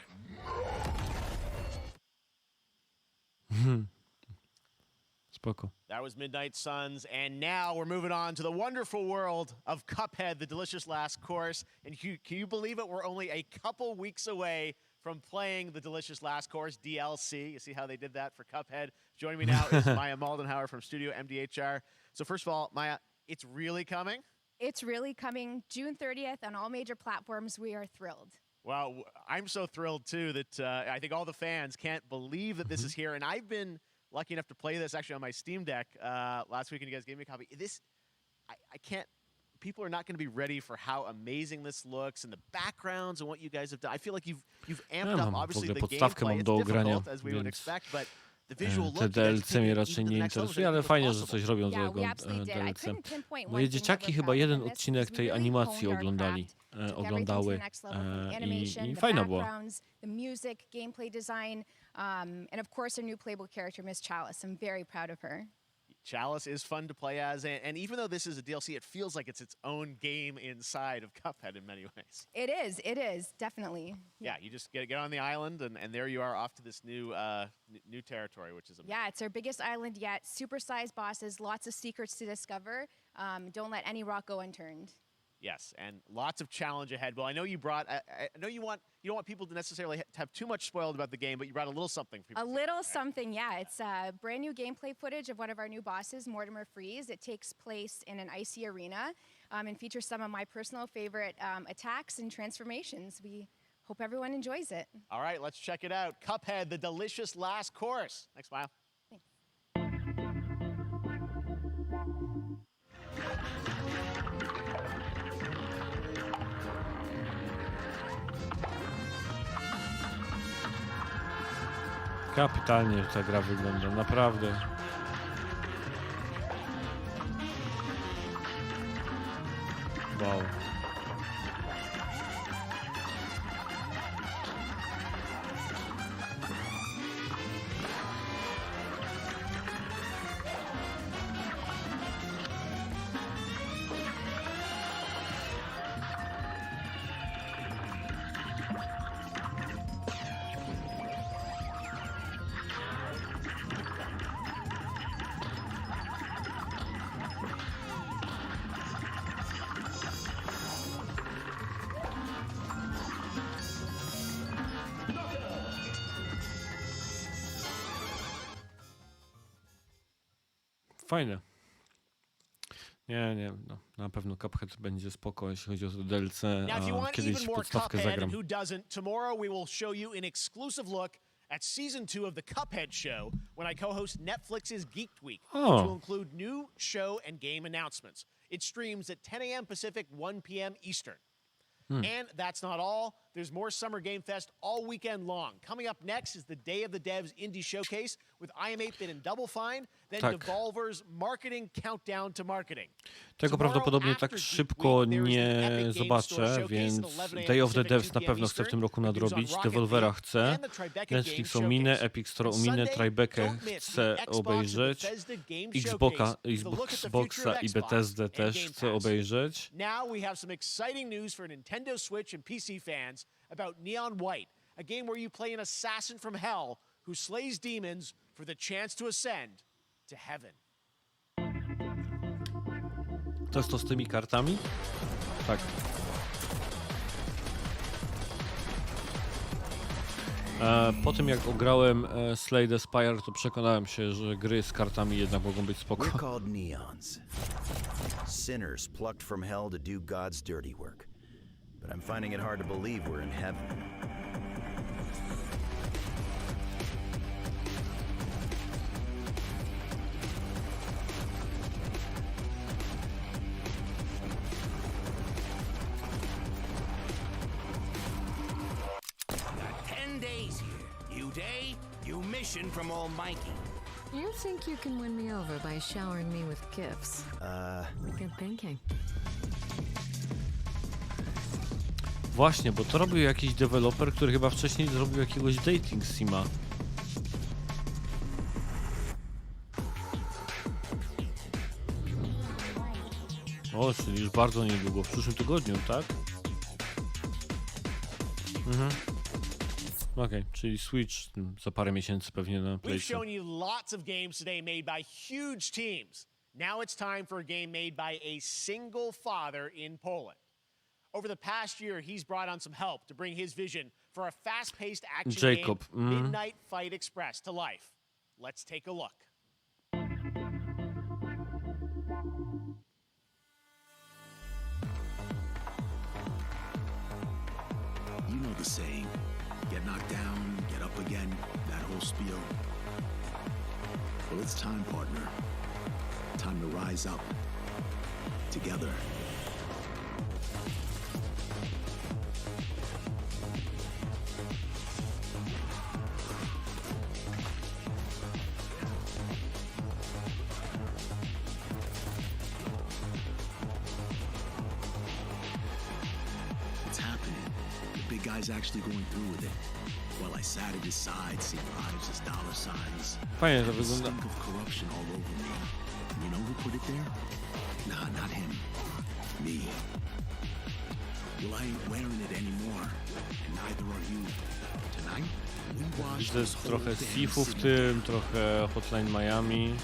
Spoko. That was Midnight Suns, and now we're moving on to the wonderful world of Cuphead, the delicious last course. And can you believe it? We're only a couple weeks away from playing the delicious last course DLC. You see how they did that for Cuphead? Joining me now is Maya Maldenhauer from Studio MDHR. So first of all, Maya, it's really coming? It's really coming June 30th on all major platforms. We are thrilled. Well, I'm so thrilled, too, that I think all the fans can't believe that this is here. And I've been lucky enough to play this actually on my Steam Deck last week, and you guys gave me a copy. I can't. People are not going to be ready for how amazing this looks and the backgrounds and what you guys have done. I feel like you've amped up obviously the gameplay. It's difficult as we would expect, but the visual look. Te DLC mnie raczej nie interesuje, ale fajnie, że coś robią z tego DLC. Moje dzieciaki chyba jeden odcinek tej animacji oglądały i fajna była. The music, gameplay design, and of course our new playable character, Miss Chalice. I'm very proud of her. Chalice is fun to play as, and even though this is a DLC, it feels like it's its own game inside of Cuphead in many ways. It is, definitely. Yeah, you just get on the island, and there you are off to this new territory, which is amazing. Yeah, it's our biggest island yet. Super-sized bosses, lots of secrets to discover. Don't let any rock go unturned. Yes, and lots of challenge ahead. Well, I know you brought. I know you don't want people to necessarily have too much spoiled about the game, but you brought a little something for people. A little something, yeah. It's brand new gameplay footage of one of our new bosses, Mortimer Freeze. It takes place in an icy arena and features some of my personal favorite attacks and transformations. We Hope everyone enjoys it. All right, let's check it out. Cuphead, the delicious last course. Next smile. Kapitalnie ta gra wygląda, naprawdę. Wow. Fajne. Nie, no, na pewno Cuphead będzie spoko, jeśli chodzi o to DLC, Now, if you a want kiedyś even more podstawkę Cuphead, zagram. and who doesn't, tomorrow we will show you an exclusive look at Season 2 of the Cuphead Show when I co-host Netflix's Geek Week, Oh. which will include new show and game announcements. It streams at 10 a.m. Pacific, 1 p.m. Eastern. And that's not all. There's more Summer Game Fest all weekend long. Coming up next is the Day of the Devs Indie Showcase with I Am 8-Bit and Double Fine, then Tak. Devolver's Marketing Countdown to Marketing. Tego prawdopodobnie tak szybko nie zobaczę, więc Day of the Devs na pewno chcę w tym roku nadrobić, Devolvera chcę, Netflix ominę, Epic Store ominę, Tribekę chcę obejrzeć, Xboxa i Bethesdę też chcę obejrzeć. Now we have some exciting news for Nintendo Switch and PC fans about Neon White, a game where you play an assassin from hell who slays demons for the chance to ascend to heaven. To jest to z tymi kartami? Tak. Po tym jak ograłem Slay the Spire, to przekonałem się, że gry z kartami jednak mogą być spoko. We're called neons. Sinners plucked from hell to do God's dirty work. But I'm finding it hard to believe we're in heaven. Got 10 days here. New day, new mission from Almighty. You think you can win me over by showering me with gifts? Good thinking. Właśnie, bo to robił jakiś deweloper, który chyba wcześniej zrobił jakiegoś dating sima. O, czyli już bardzo niedługo, w przyszłym tygodniu, tak? Okej, czyli Switch za parę miesięcy pewnie na We've PlayStation. shown you lots of games today made by huge teams. Now it's time for a game made by a single father in Poland. Over the past year, he's brought on some help to bring his vision for a fast-paced action Jacob, game, Midnight Fight Express, to life. Let's take a look. You know the saying, get knocked down, get up again, that whole spiel. Well, it's time, partner. Time to rise up. Together. It's happening. The big guy's actually going through with it. While I sat at his side, seeing lives as dollar signs. Fajnie to The wygląda. stink of corruption all over me. You know who put it there? Nah, not him. Me. Well, I ain't wearing it anymore. And neither are you. Tonight, we wash Widzę this whole trochę damn Thiefów w city. tym, trochę Hotline Miami.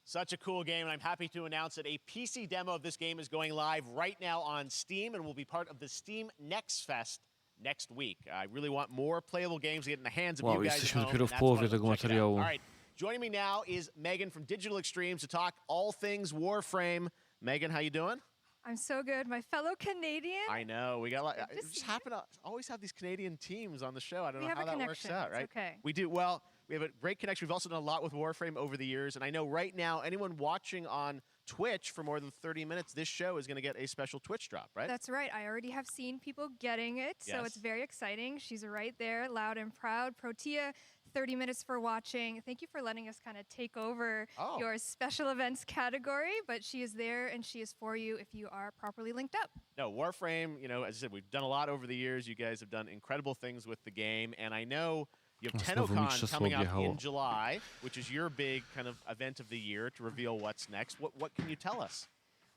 Such a cool game, and I'm happy to announce that a PC demo of this game is going live right now on Steam and will be part of the Steam Next Fest next week. I really want more playable games to get in the hands of Wow, you guys at jesteśmy home, dopiero and w that's połowie why I tego wanted to check it out. materiału. All right, joining me now is Megan from Digital Extremes to talk all things Warframe. Megan, how you doing? I'm so good. My fellow Canadian. I know. We got Good to just see happen to always have these Canadian teams on the show. I don't We know have how a that works connection. out, It's right? okay. We do. Well, we have a great connection. We've also done a lot with Warframe over the years. And I know right now, anyone watching on Twitch for more than 30 minutes, this show is going to get a special Twitch drop, right? That's right. I already have seen people getting it, so Yes. it's very exciting. She's right there, loud and proud. Protea, 30 minutes for watching. Thank you for letting us kind of take over your special events category, but she is there and she is for you if you are properly linked up. No, Warframe, you know, as I said, we've done a lot over the years. You guys have done incredible things with the game. And I know you have Znowu TennoCon mistrzostwo coming up odjechało. in July, which is your big kind of event of the year to reveal what's next. What can you tell us?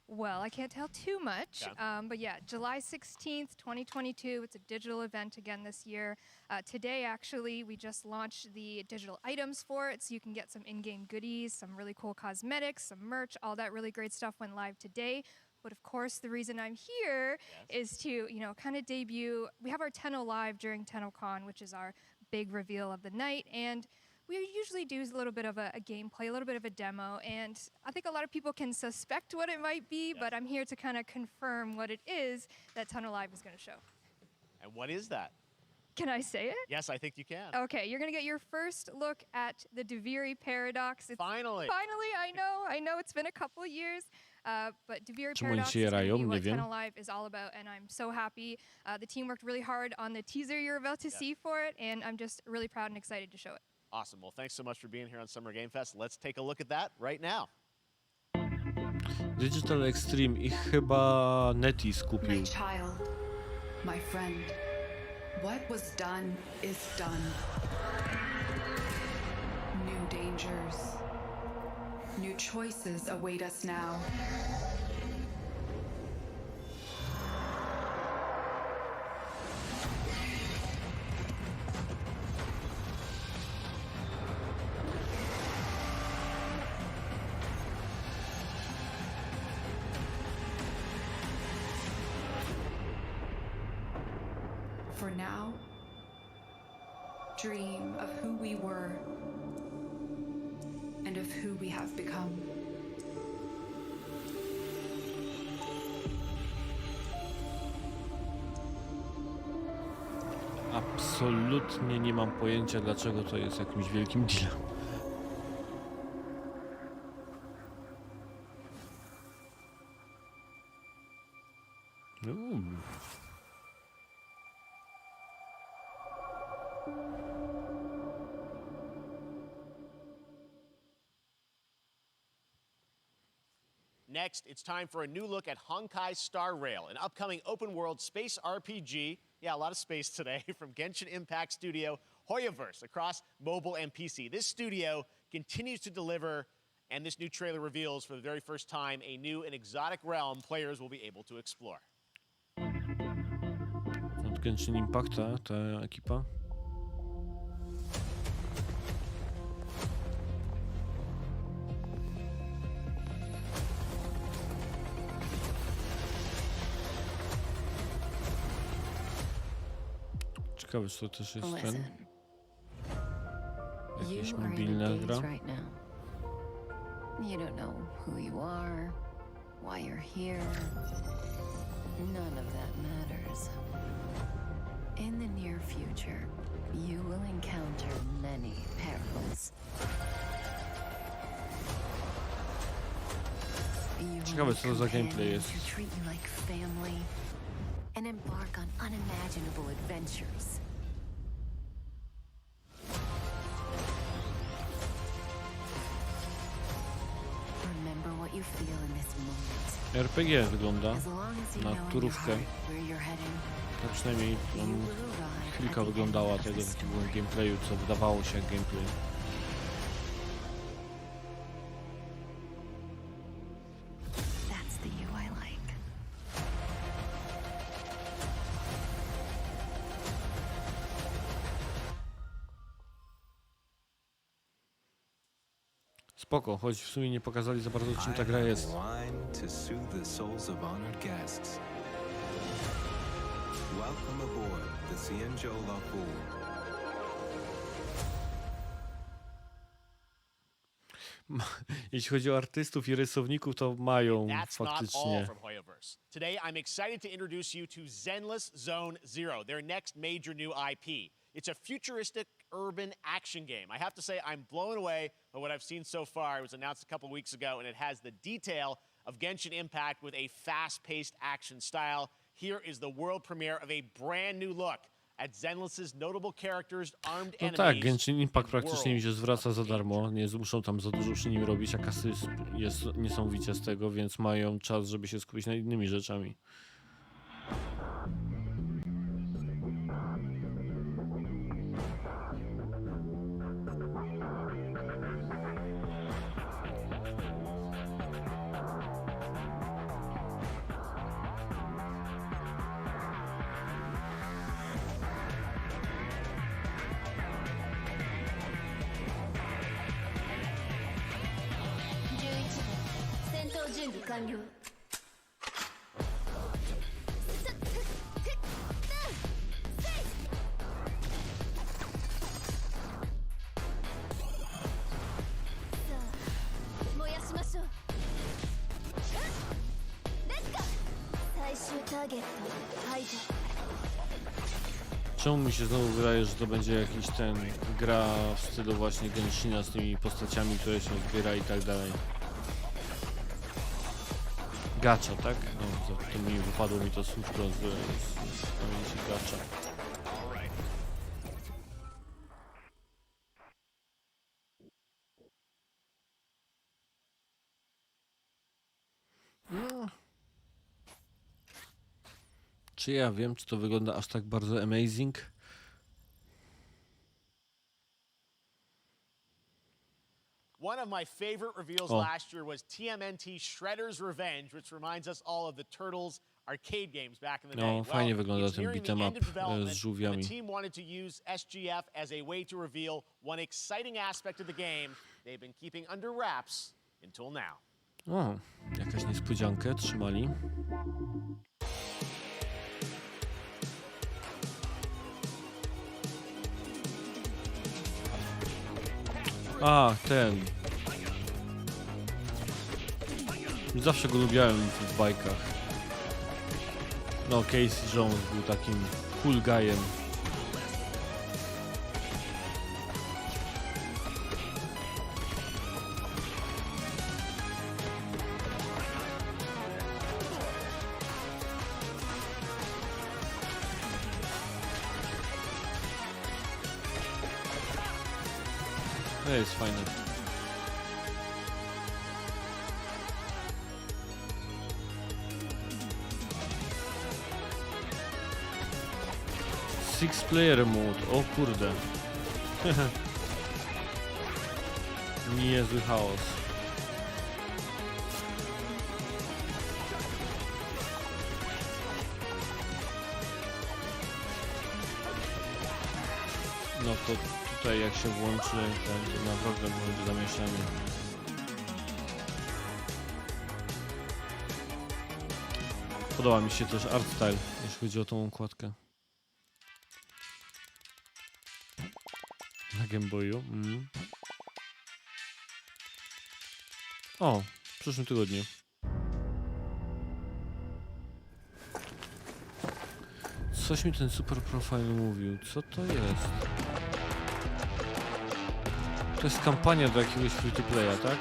Well, I can't tell too much, Okay. but yeah, July 16th, 2022. It's a digital event again this year. Today, actually, we just launched the digital items for it, so you can get some in-game goodies, some really cool cosmetics, some merch, all that really great stuff went live today. But of course, the reason I'm here is to, you know, kind of debut. We have our Tenno Live during TennoCon, which is our big reveal of the night, and we usually do a little bit of a gameplay, a little bit of a demo, and I think a lot of people can suspect what it might be, but I'm here to kind of confirm what it is that Tenno Live is going to show. And what is that? Can I say it? Yes, I think you can. Okay, you're going to get your first look at the Deviri Paradox. Finally. Finally, I know it's been a couple of years, but Deviri Czemu oni Paradox się is going to jarają? be Nie what wiem. Tenno Live is all about, and I'm so happy. The team worked really hard on the teaser you're about to see for it, and I'm just really proud and excited to show it. Awesome. Well, thanks so much for being here on Summer Game Fest. Let's take a look at that right now. Digital Extreme i chyba Netis My kupił. child, my friend, what was done is done. New dangers, new choices await us now. For now, dream of who we were and of who we have become. Absolutnie nie mam pojęcia, dlaczego to jest jakimś wielkim dealem. Next, it's time for a new look at Honkai Star Rail, an upcoming open-world space RPG. Yeah, a lot of space today from Genshin Impact studio Hoyoverse across mobile and PC. This studio continues to deliver, and this new trailer reveals for the very first time a new and exotic realm players will be able to explore. Od Genshin Impacta ta ekipa. Ciekawe, czy to też jest ten. Jakieś You are in mobilna a gra. daze right now. You don't know who you are, why you're here. None of that matters. In the near future, you will encounter many perils. You will Ciekawe, meet co to za gameplay companions jest. who treat you like family and embark on unimaginable adventures. Remember what you feel in this moment. RPG wygląda As long as you know na in your turówkę. heart where you're heading, Tak przynajmniej chwilka wyglądała tego takiego gameplayu, co wydawało się jak gameplay. that's the you I like. Spoko, choć w sumie nie pokazali za bardzo, czym ta gra jest. Wine to soothe the souls of honored guests. Welcome aboard Jeśli chodzi o artystów i rysowników, to mają That's not all faktycznie. from Hoyoverse. Today, I'm excited to introduce you to Zenless Zone Zero, their next major new IP. It's a futuristic urban action game. I have to say, I'm blown away by what I've seen so far. It was announced a couple weeks ago, and it has the detail of Genshin Impact with a fast-paced action style. Here is the world premiere of a brand new look at Zenless's notable characters, armed No enemies. tak, Genshin Impact praktycznie mi się zwraca za darmo. Nie muszą tam za dużo przy nim robić, a kasy jest niesamowicie z tego, więc mają czas, żeby się skupić nad innymi rzeczami. Czemu mi się znowu wydaje, że to będzie jakiś gra w stylu właśnie Genshina z tymi postaciami, które się zbiera i tak dalej. Gacha, tak? No, to mi wypadło mi to słówko z pamięci gacha. No. Czy ja wiem, czy to wygląda aż tak bardzo amazing? One of my favorite reveals last year was TMNT Shredder's Revenge, which reminds us all of the Turtles arcade games back in the day. No, fajnie wygląda it's ten nearing the beat'em end up of development, z żółwiami. The team wanted to use SGF as a way to reveal one exciting aspect of the game they've been keeping under wraps until now. O, jakaś niespodziankę trzymali. A, ten. Zawsze go lubiałem w bajkach. No, Casey Jones był takim cool guyem. To jest fajne. Six player mode, o kurde. Niezły chaos. No to tutaj jak się włączy, to naprawdę będzie zamieszanie. Podoba mi się też art style, jeśli chodzi o tą okładkę. Na Game Boyu. O, w przyszłym tygodniu. Coś mi ten super profile mówił. Co to jest? To jest kampania do jakiegoś free to playa, tak?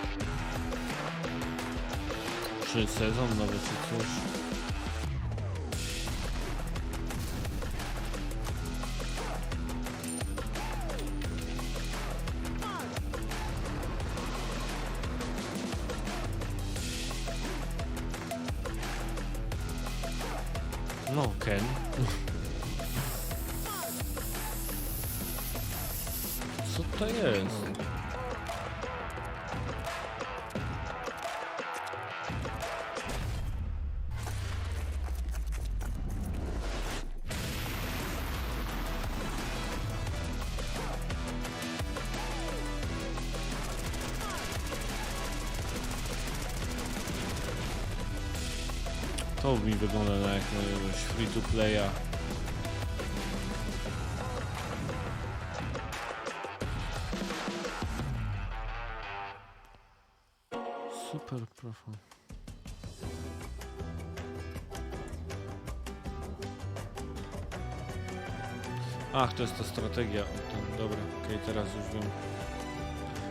Czy sezon nawet, czy coś? No, Ken. Co to jest? To mi wygląda na jakiegoś free to playa. Super Profo. Ach, to jest ta strategia. Dobra, okej, teraz już wiem.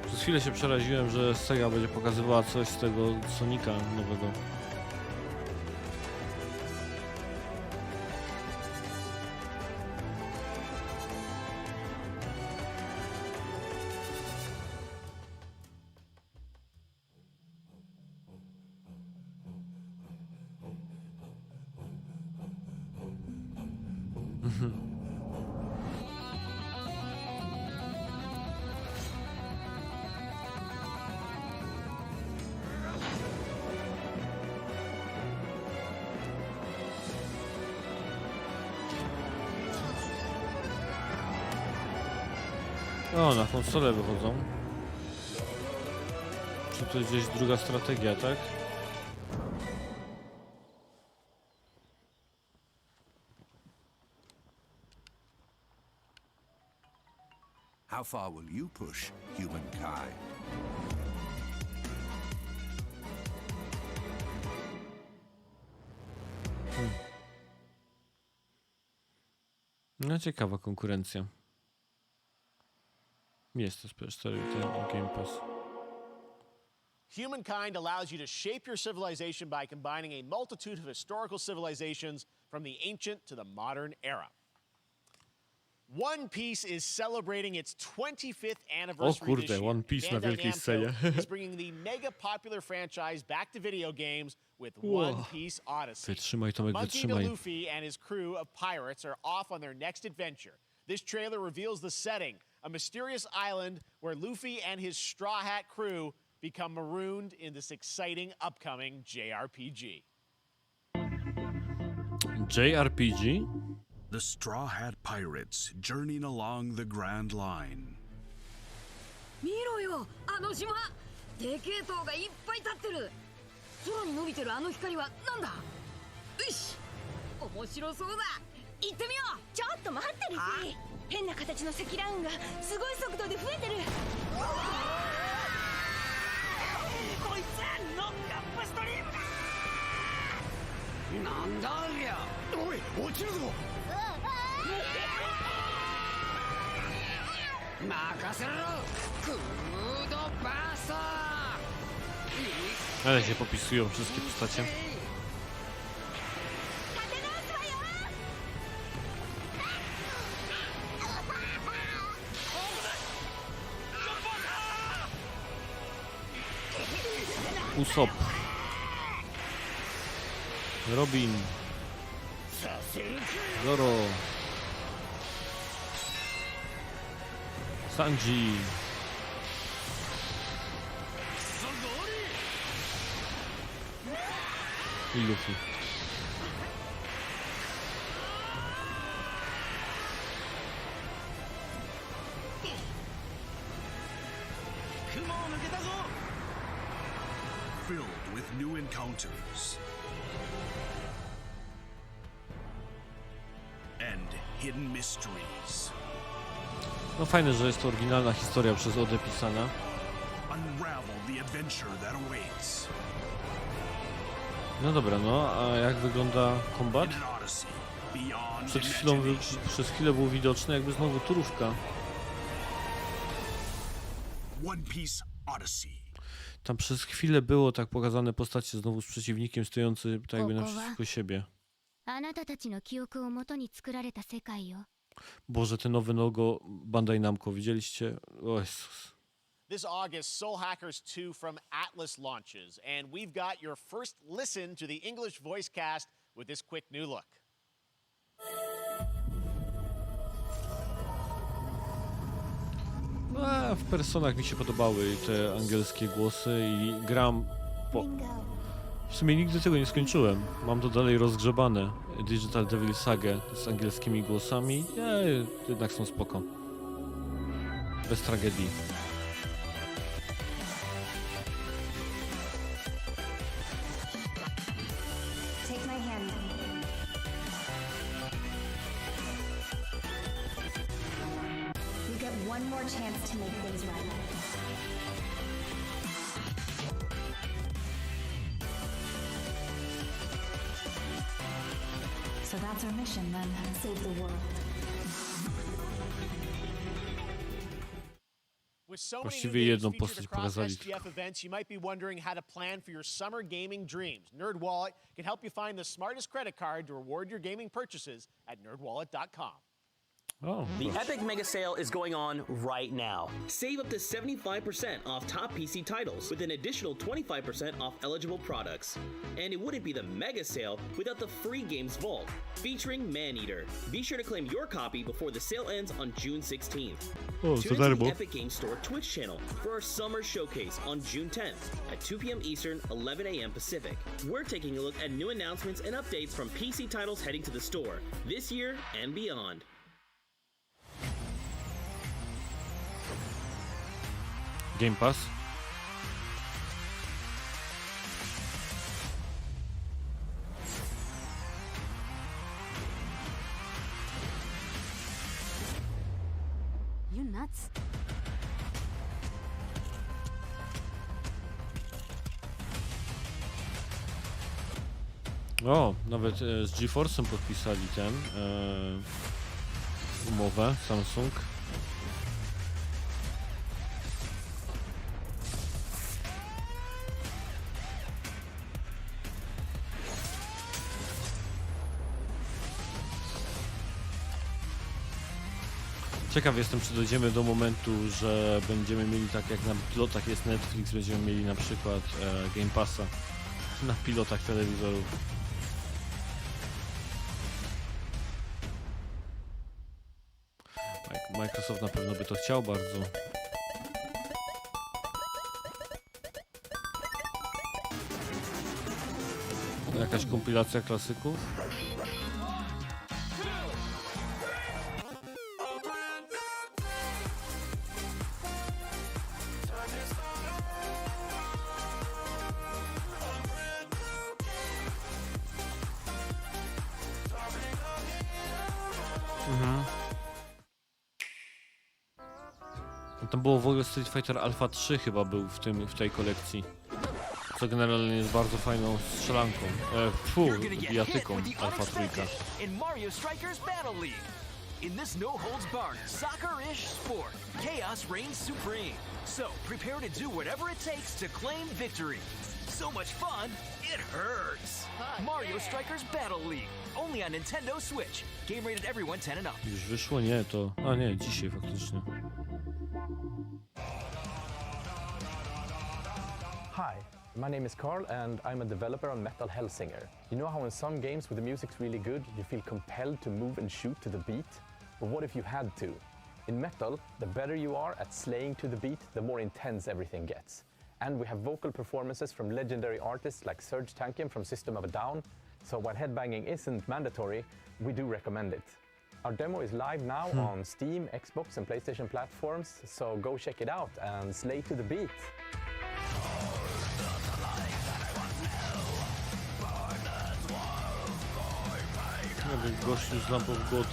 Przez chwilę się przeraziłem, że Sega będzie pokazywała coś z tego Sonika nowego. O, na konsolę wychodzą. Czy to jest gdzieś druga strategia, tak? How far will you push humankind? No ciekawa konkurencja. Jest to PS4 ten Game Pass. Humankind allows you to shape your civilization by combining a multitude of historical civilizations from the ancient to the modern era. One Piece is celebrating its 25th anniversary O kurde, this year. One Piece na Bandai wielkiej Namco scenie. is bringing the mega popular franchise back to video games with Whoa. One Piece Odyssey. Wytrzymaj, Tomek, Monkey D. wytrzymaj. Luffy and his crew of pirates are off on their next adventure. This trailer reveals the setting, a mysterious island where Luffy and his Straw Hat crew become marooned in this exciting upcoming JRPG. JRPG? The Straw Hat Pirates journeying along the Grand Line. 見ろよ、あの島。でけえ塔がいっぱい立ってる。空に伸びてるあの光はなんだ。よし、面白そうだ。行ってみよう。ちょっと待ってるし。変な形の積乱雲がすごい速度で増えてる。こいつノックアップストリームだ。なんだありゃ。おい、落ちるぞ。任せろ。クードバースト。 Ale się popisują wszystkie postacie. Usopp. Robin. Zoro. Sanji. I Luffy. Filled with new encounters and hidden mysteries. No fajne, że jest to oryginalna historia przez Odę pisana. Unravel the adventure that awaits. No dobra, no a jak wygląda kombat? In an odyssey beyond Przez chwilę był widoczny jakby znowu turówka. One Piece Odyssey. Tam przez chwilę było tak pokazane postacie znowu z przeciwnikiem stojący tak jakby naprzeciwko siebie. あなたたちの記憶をもとに作られた世界よ。 Boże, te nowe logo Bandai Namco, widzieliście? O Jezus. This August, Soul Hackers 2 from Atlas launches, and we've got your first listen to the English voice cast with this quick new look. A, w personach mi się podobały te angielskie głosy i gram po... W sumie nigdy tego nie skończyłem. Mam to dalej rozgrzebane. Digital Devil Saga z angielskimi głosami. Jednak są spoko. Bez tragedii. Take my hand. You get one more chance to make things right. What's our mission then? Save the world. With so many new Właściwie games jedną featured postać across pokazali SGF events, you might be wondering how to plan for your summer gaming dreams. NerdWallet can help you find the smartest credit card to reward your gaming purchases at nerdwallet.com. Oh, the Epic Mega Sale is going on right now. Save up to 75% off top PC titles with an additional 25% off eligible products. And it wouldn't be the Mega Sale without the free games vault, featuring Maneater. Be sure to claim your copy before the sale ends on June 16th. Oh, Tune into the Epic Games Store Twitch channel for our summer showcase on June 10th at 2 p.m. Eastern, 11 a.m. Pacific. We're taking a look at new announcements and updates from PC titles heading to the store this year and beyond. Game Pass. You nuts? O, nawet z GeForce'em podpisali umowę Samsung. Ciekaw jestem, czy dojdziemy do momentu, że będziemy mieli tak jak na pilotach jest Netflix, będziemy mieli na przykład Game Passa na pilotach telewizorów. Microsoft na pewno by to chciał bardzo. Jakaś kompilacja klasyków? Tam było w ogóle Street Fighter Alpha 3 chyba był w tej kolekcji. Co generalnie jest bardzo fajną strzelanką. Bijatyką Alpha 3. In Mario Strikers Battle League. In this no-holds-barred, soccer-ish sport, chaos reigns supreme. So prepare to do whatever it takes to claim victory. So much fun, it hurts. Mario Strikers Battle League. Only on Nintendo Switch. Game rated everyone 10 and up. Już wyszło? Nie, to... A nie, dzisiaj faktycznie. Hi, my name is Carl and I'm a developer on Metal Hellsinger. You know how in some games where the music's really good, you feel compelled to move and shoot to the beat? But what if you had to? In Metal, the better you are at slaying to the beat, the more intense everything gets. And we have vocal performances from legendary artists like Serge Tankian from System of a Down, so while headbanging isn't mandatory, we do recommend it. Our demo is live now on Steam, Xbox and PlayStation platforms, so go check it out and slay to the beat. Gościu z Lamp of God.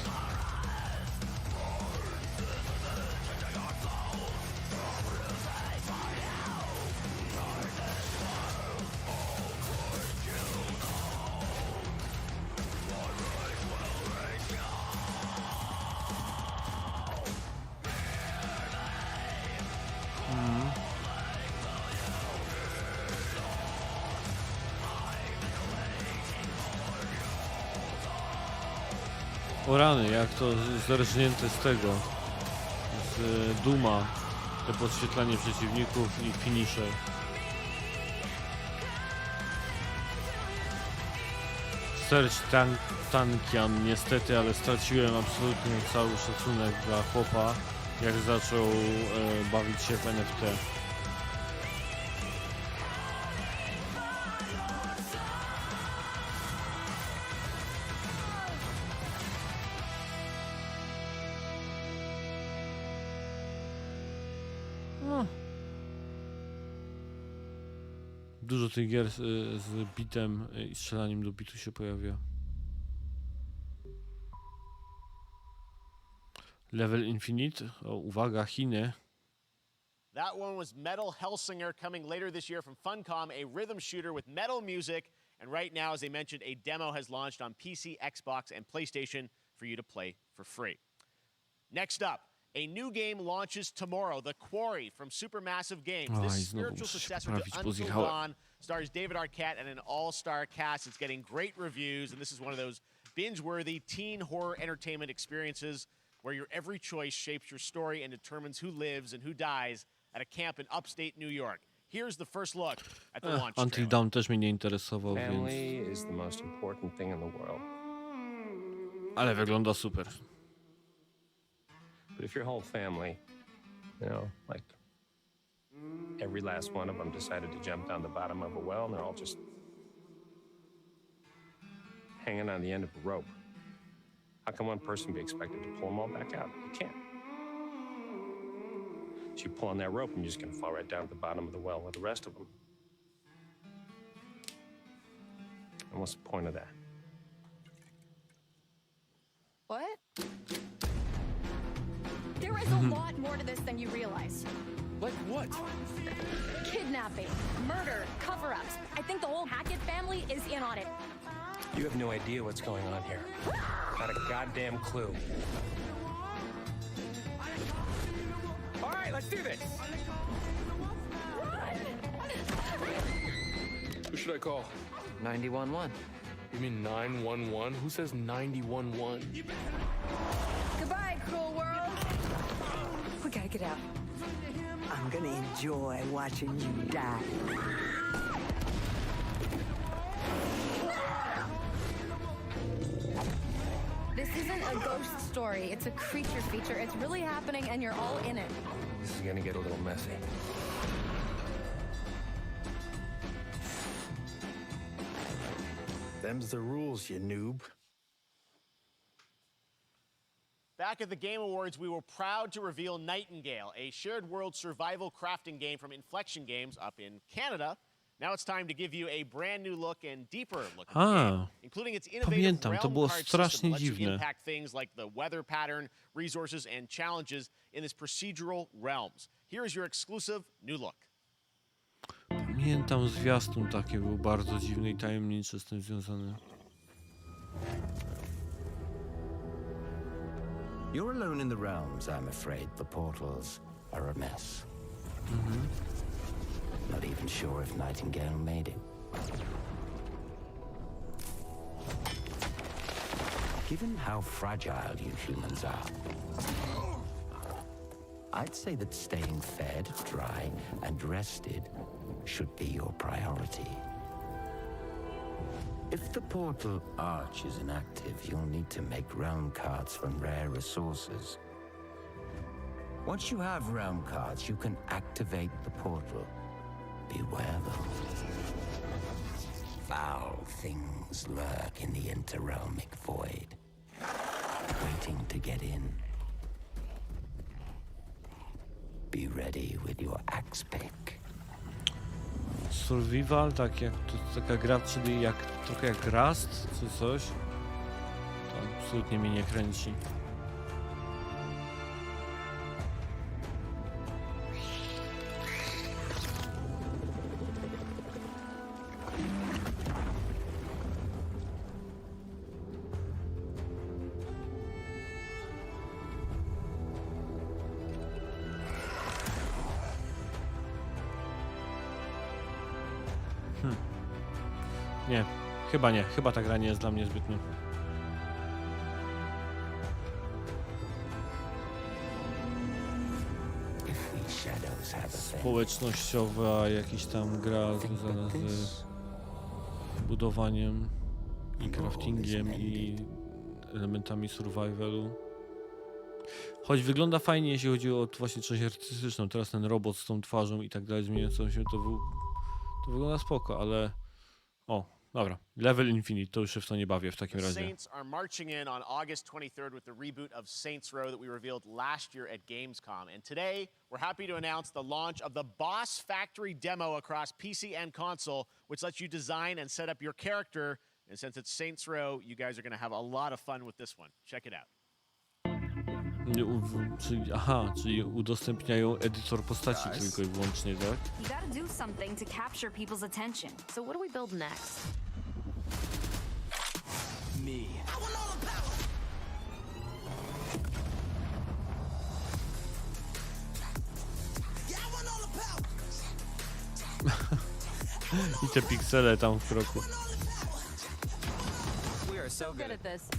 O rany, jak to zerżnięte z tego, z Duma, to podświetlanie przeciwników i finisher. Serge Tankian niestety, ale straciłem absolutnie cały szacunek dla chłopa, jak zaczął bawić się w NFT. Dużo tych gier z bitem i strzelaniem do bitu się pojawia. Level Infinite. O, uwaga, Chiny. That one was Metal Hellsinger coming later this year from Funcom, a rhythm shooter with metal music And right now, as I mentioned, a demo has launched on PC, Xbox, and PlayStation for you to play for free. Next up, a new game launches tomorrow, The Quarry from Supermassive Games. This spiritual successor to Until Dawn stars David Arquette and an all-star cast. It's getting great reviews, and this is one of those binge-worthy teen horror entertainment experiences where your every choice shapes your story and determines who lives and who dies at a camp in upstate New York. Here's the first look at the launch Until trailer. Dawn też mnie nie interesował, Family więc... is the most important thing in the world. Ale wygląda super. But if your whole family, you know, like every last one of them decided to jump down the bottom of a well and they're all just hanging on the end of a rope, how can one person be expected to pull them all back out? You can't. So you pull on that rope and you're just going to fall right down to the bottom of the well with the rest of them. And what's the point of that? What? There is a lot more to this than you realize. Like what? Kidnapping, murder, cover-ups. I think the whole Hackett family is in on it. You have no idea what's going on here. Not a goddamn clue. All right, let's do this. Who should I call? 911. You mean 911? Who says 911? Goodbye, cruel world. We gotta get out. I'm gonna enjoy watching you die. This isn't a ghost story. It's a creature feature. It's really happening, and you're all in it. This is gonna get a little messy. Them's the rules, you noob. Back at the Game Awards, we were proud to reveal Nightingale, a shared world survival crafting game from Inflection Games up in Canada. Now it's time to give you a brand new look and deeper look at the game, including its innovative Pamiętam, to realm było card system strasznie that lets you dziwne. impact things like the weather pattern, resources, and challenges in this procedural realms. Here is your exclusive new look. Pamiętam zwiastun taki, był bardzo dziwny i tajemniczy z tym związany. You're alone in the realms, I'm afraid. The portals are a mess. Not even sure if Nightingale made it. Given how fragile you humans are, I'd say that staying fed, dry, and rested should be your priority. If the portal arch is inactive, you'll need to make realm cards from rare resources. Once you have realm cards, you can activate the portal. Beware though. Foul things lurk in the interrealmic void, waiting to get in. Be ready with your axe pick. Survival, tak jak to taka gra, czyli jak trochę jak Rust czy coś. To absolutnie mnie nie kręci. Nie, chyba nie. Chyba ta gra nie jest dla mnie zbytnio społecznościowa, jakiś tam gra związana z budowaniem i craftingiem i elementami survivalu. Choć wygląda fajnie, jeśli chodzi o właśnie część artystyczną. Teraz ten robot z tą twarzą i tak dalej zmieniającą się, to wygląda spoko, ale... O, dobra. Level Infinite, to już się w to nie bawię w takim The razie. Saints are marching in on August 23rd with the reboot of Saints Row that we revealed last year at Gamescom. And today, we're happy to announce the launch of the Boss Factory demo across PC and console, which lets you design and set up your character. And since it's Saints Row, you guys are going to have a lot of fun with this one. Check it out. Czyli udostępniają edytor postaci tylko i wyłącznie, tak? You gotta do something to capture people's attention. So what do we build next? me. I te piksele tam w kroku. We are so good at this.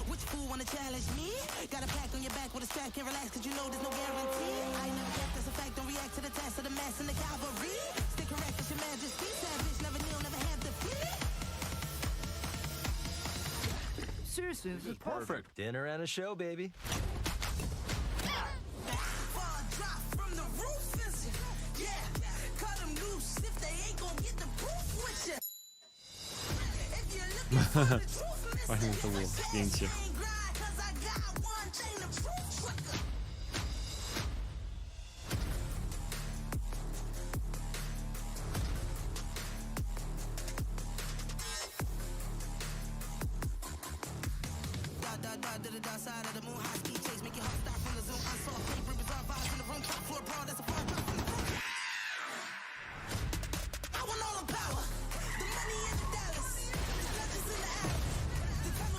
Which fool wanna challenge me? Got a pack on your back with a strap, can't relax cause you know there's no guarantee. I never get this effect, don't react to the test of the mass and the cavalry. Stay correct as your majesty, savage, never kneel, never have defeat. Seriously, this is perfect. Dinner and a show, baby. Fajne to było zdjęcie.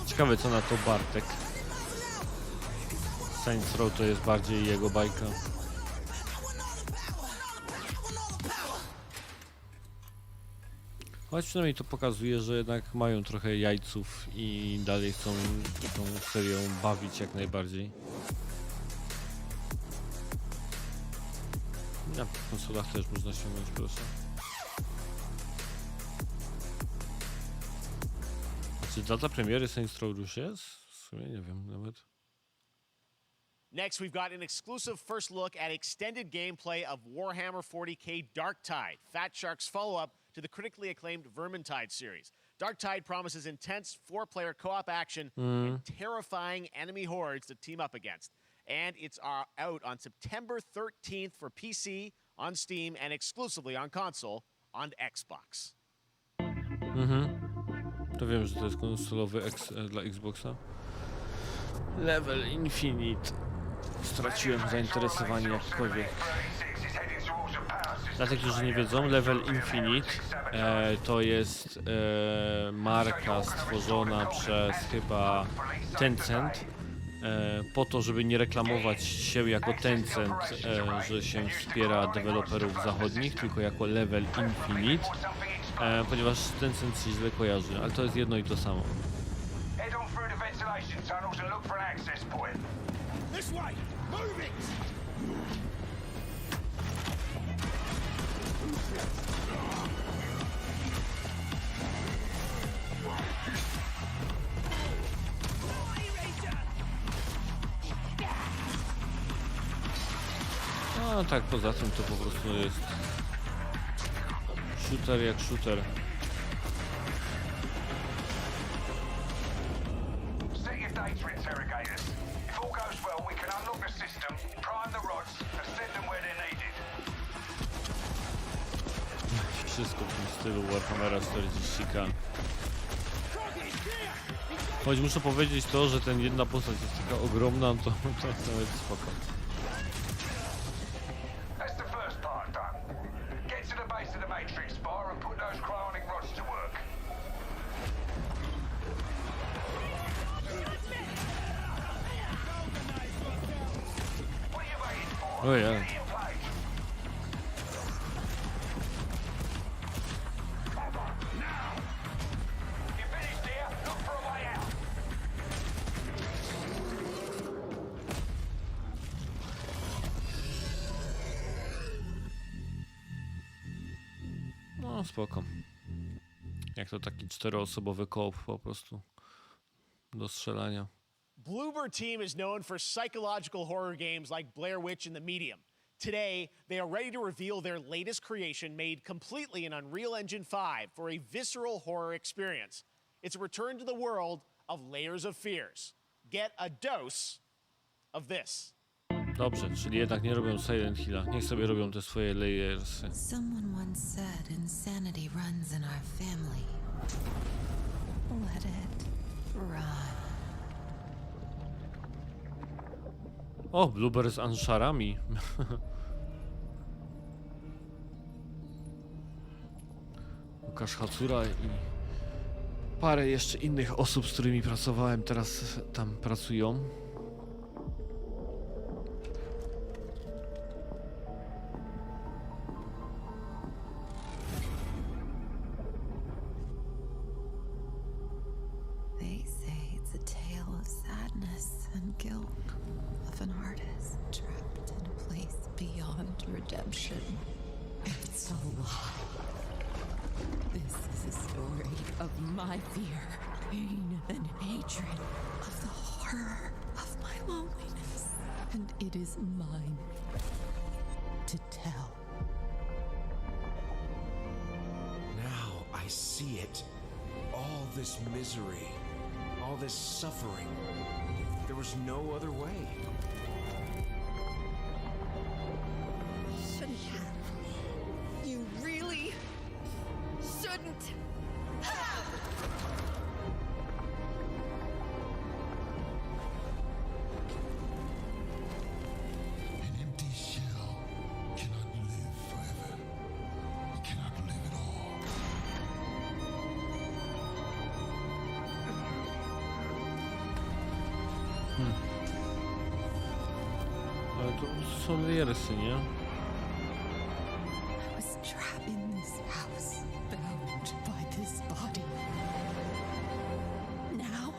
Ciekawe co na to Bartek. Saints Row to jest bardziej jego bajka. Choć przynajmniej to pokazuje, że jednak mają trochę jajców i dalej chcą tą serią bawić jak najbardziej. Na konsolach też można ściągnąć, proszę. Czy data premiery Saints Row już jest? W sumie nie wiem nawet. Next, we've got an exclusive first look at extended gameplay of Warhammer 40k Darktide, Fat Shark's follow-up to the critically acclaimed Vermintide series. Darktide promises intense 4-player co-op action and terrifying enemy hordes to team up against. And it's out on September 13th for PC, on Steam, and exclusively on console on Xbox. To wiem, że to jest konsolowy dla Xboxa. Level Infinite. Straciłem zainteresowanie jakkolwiek. Dla tych, którzy nie wiedzą, Level Infinite to jest marka stworzona przez chyba Tencent po to, żeby nie reklamować się jako Tencent, że się wspiera deweloperów zachodnich, tylko jako Level Infinite, ponieważ Tencent się źle kojarzy, ale to jest jedno i to samo. No tak, poza tym to po prostu jest shooter jak shooter. Wszystko w tym stylu Warhammera 40k. Choć muszę powiedzieć to, że ten jedna postać jest taka ogromna, to jest nawet spoko. Ojej. No spoko. Jak to taki 4-osobowy koop po prostu do strzelania. Bloober Team is known for psychological horror games like Blair Witch and The Medium. Today, they are ready to reveal their latest creation made completely in Unreal Engine 5 for a visceral horror experience. It's a return to the world of Layers of Fears. Get a dose of this. Dobrze, czyli jednak nie robią Silent Hilla. Niech sobie robią te swoje layersy. Someone once said insanity runs in our family. Let it run. O, Bloober z Anszarami. Łukasz Hacura i parę jeszcze innych osób, z którymi pracowałem, teraz tam pracują. They say it's a tale of sadness and guilt of an artist trapped in a place beyond redemption. It's a lie. This is a story of my fear, pain, and hatred, of the horror of my loneliness. And it is mine to tell. Now I see it. All this misery, all this suffering. There was no other way. Shouldn't have. You really shouldn't have. An empty shell cannot live forever. It cannot live at all. Ale to są layersy, nie? I was trapped in this house, bound by this body. Now,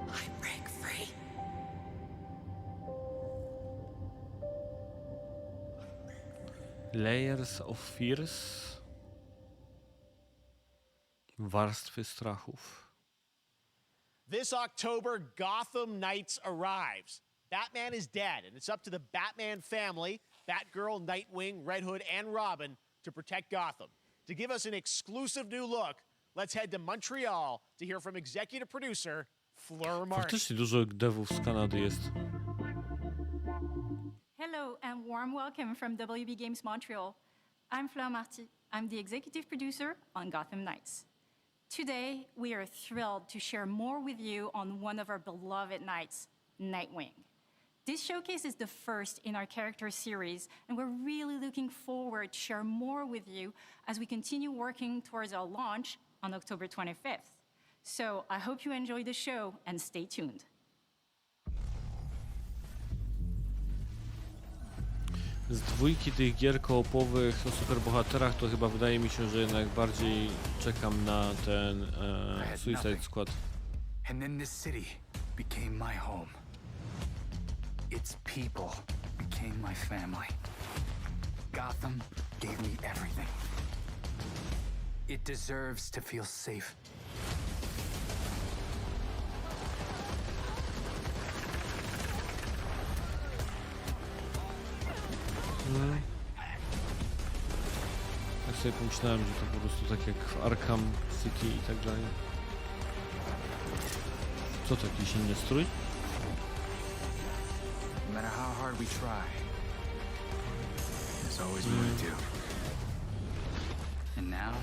I break free. Layers of Fears. Warstwy strachów. This October, Gotham Knights arrives. Batman is dead, and it's up to the Batman family, Batgirl, Nightwing, Red Hood, and Robin, to protect Gotham. To give us an exclusive new look, let's head to Montreal to hear from executive producer Fleur Martin. Faktycznie dużo devów z Kanady jest. Hello and warm welcome from WB Games Montreal. I'm Fleur Marty. I'm the executive producer on Gotham Knights. Today, we are thrilled to share more with you on one of our beloved knights, Nightwing. This showcase is the first in our character series, and we're really looking forward to share more with you as we continue working towards our launch on October 25th. So I hope you enjoy the show and stay tuned. Z dwójki tych gier koopowych o superbohaterach to chyba wydaje mi się, że jednak bardziej czekam na ten Suicide Squad. And then this city became my home. Its people became my family. Gotham gave me everything. It deserves to feel safe. Tak sobie pomyślałem, że to po prostu tak jak w Arkham City i tak dalej. Co to, jakiś inny strój? No matter how hard we try, there's always more to do. And now,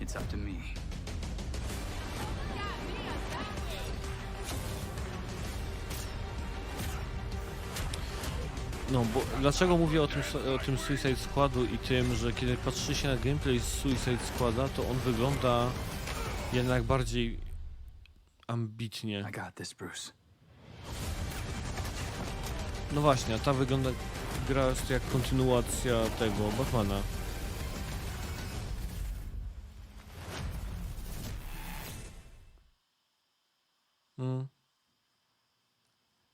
it's up to me. No, bo dlaczego mówię o tym Suicide Squadu i tym, że kiedy patrzy się na gameplay z Suicide Squada, to on wygląda jednak bardziej ambitnie. I got this, Bruce. No właśnie, a ta wygląda, gra jest jak kontynuacja tego Batmana.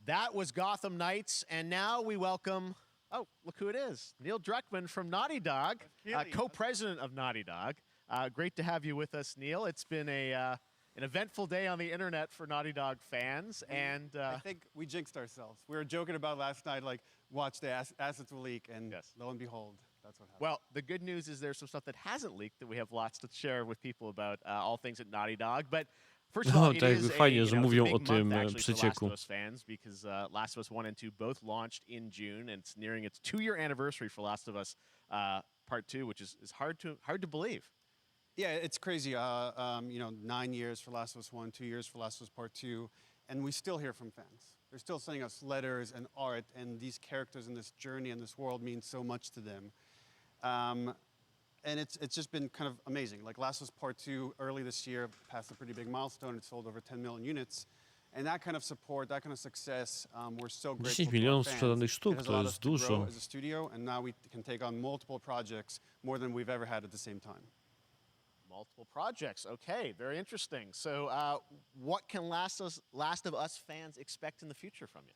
That was Gotham Knights, and now we welcome, oh, look who it is. Neil Druckmann from Naughty Dog, co-president of Naughty Dog. Great to have you with us, Neil. It's been an eventful day on the internet for Naughty Dog fans, and I think we jinxed ourselves. We were joking about last night, like, watch the assets will leak, and lo and behold, that's what happened. Well, the good news is there's some stuff that hasn't leaked that we have lots to share with people about all things at Naughty Dog, but first of all, it is fajnie, że mówią o big tym month actually for Last przecieku. of Us fans because Last of Us 1 and 2 both launched in June, and it's nearing its 2-year anniversary for Last of Us Part 2, which is hard to believe. Yeah, it's crazy. You know, 9 years for Last of Us 1, 2 years for Last of Us Part 2, and we still hear from fans. They're still sending us letters and art, and these characters in this journey and this world mean so much to them. and it's just been kind of amazing. Like Last of Us Part 2 early this year passed a pretty big milestone. It sold over 10 million units. And that kind of support, that kind of success, we're so grateful 10 to our milionów fans. sprzedanych It sztuk has to allowed jest us to grow dużo. as a studio, and now we can take on multiple projects, more than we've ever had at the same time. Multiple projects. Okay, very interesting. So, what can Last of Us fans expect in the future from you?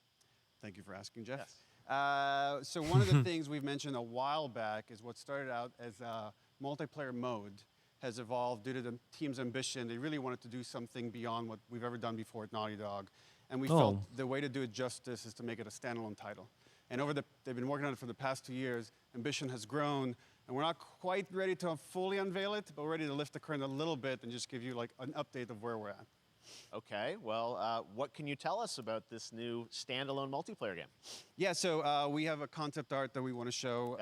Thank you for asking, Jeff. Yes. So one of the things we've mentioned a while back is what started out as a multiplayer mode has evolved due to the team's ambition. They really wanted to do something beyond what we've ever done before at Naughty Dog. And we felt the way to do it justice is to make it a standalone title. And they've been working on it for the past 2 years. Ambition has grown, and we're not quite ready to fully unveil it, but we're ready to lift the curtain a little bit and just give you like an update of where we're at. Okay, well, what can you tell us about this new standalone multiplayer game? Yeah, so we have a concept art that we want to show.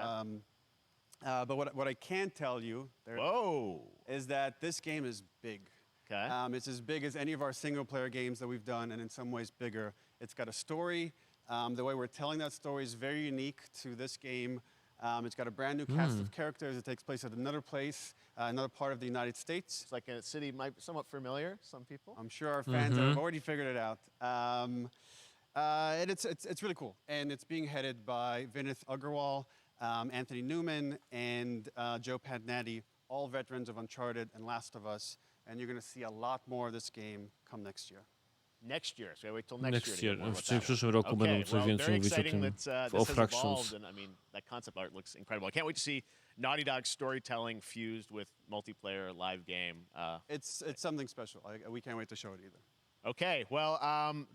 But what I can tell you is that this game is big. Okay. It's as big as any of our single-player games that we've done, and in some ways bigger. It's got a story. The way we're telling that story is very unique to this game. It's got a brand new cast of characters. It takes place at another place, another part of the United States. It's like a city might be somewhat familiar, some people. I'm sure our fans have already figured it out. And it's really cool. And it's being headed by Vinith Agarwal, Anthony Newman, and Joe Padnatti, all veterans of Uncharted and Last of Us. And you're going to see a lot more of this game come next year. Next year, so wait till next year. Next year. To get more about W that przyszłym one. roku będą coś więcej very mówić o exciting tym, that o this has Fractions. evolved, and I mean that concept art looks incredible. I can't wait to see Naughty Dog's storytelling fused with multiplayer live game. It's something special. We can't wait to show it either. Okay, well,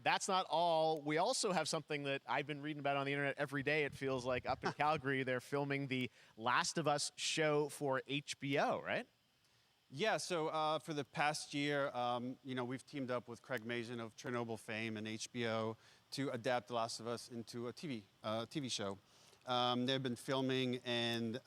that's not all. We also have something that I've been reading about on the internet every day. It feels like up in Calgary, they're filming the Last of Us show for HBO, right? Yeah, so for the past year, we've teamed up with Craig Mazin of Chernobyl fame and HBO to adapt The Last of Us into a TV show. They've been filming, and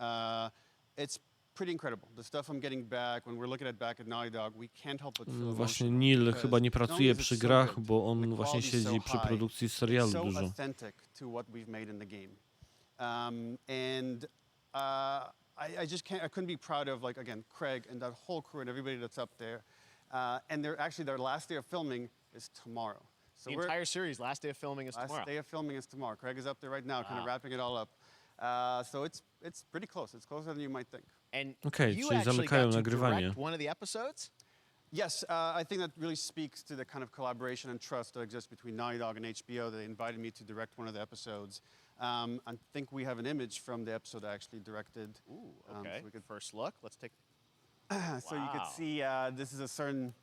it's pretty incredible. The stuff I'm getting back, when we're looking at back at Naughty Dog, we can't help but feel Właśnie emotional, Neil because chyba nie not only pracuje is it przy so grach, good, bo and on the właśnie quality is siedzi so przy high, produkcji it's serialu so dużo. authentic to what we've made in the game. I couldn't be proud of, like, again, Craig and that whole crew and everybody that's up there. And their last day of filming is tomorrow. So The entire series, last day of filming is tomorrow. Last day of filming is tomorrow. Craig is up there right now, kind of wrapping it all up. So it's pretty close. It's closer than you might think. And Okej, you czyli actually zamykają got to nagrywanie. direct one of the episodes? Yes, I think that really speaks to the kind of collaboration and trust that exists between Naughty Dog and HBO. They invited me to direct one of the episodes. I think we have an image from the episode I actually directed. Ooh, okay. So we could first look. Let's take. So you could see this is a certain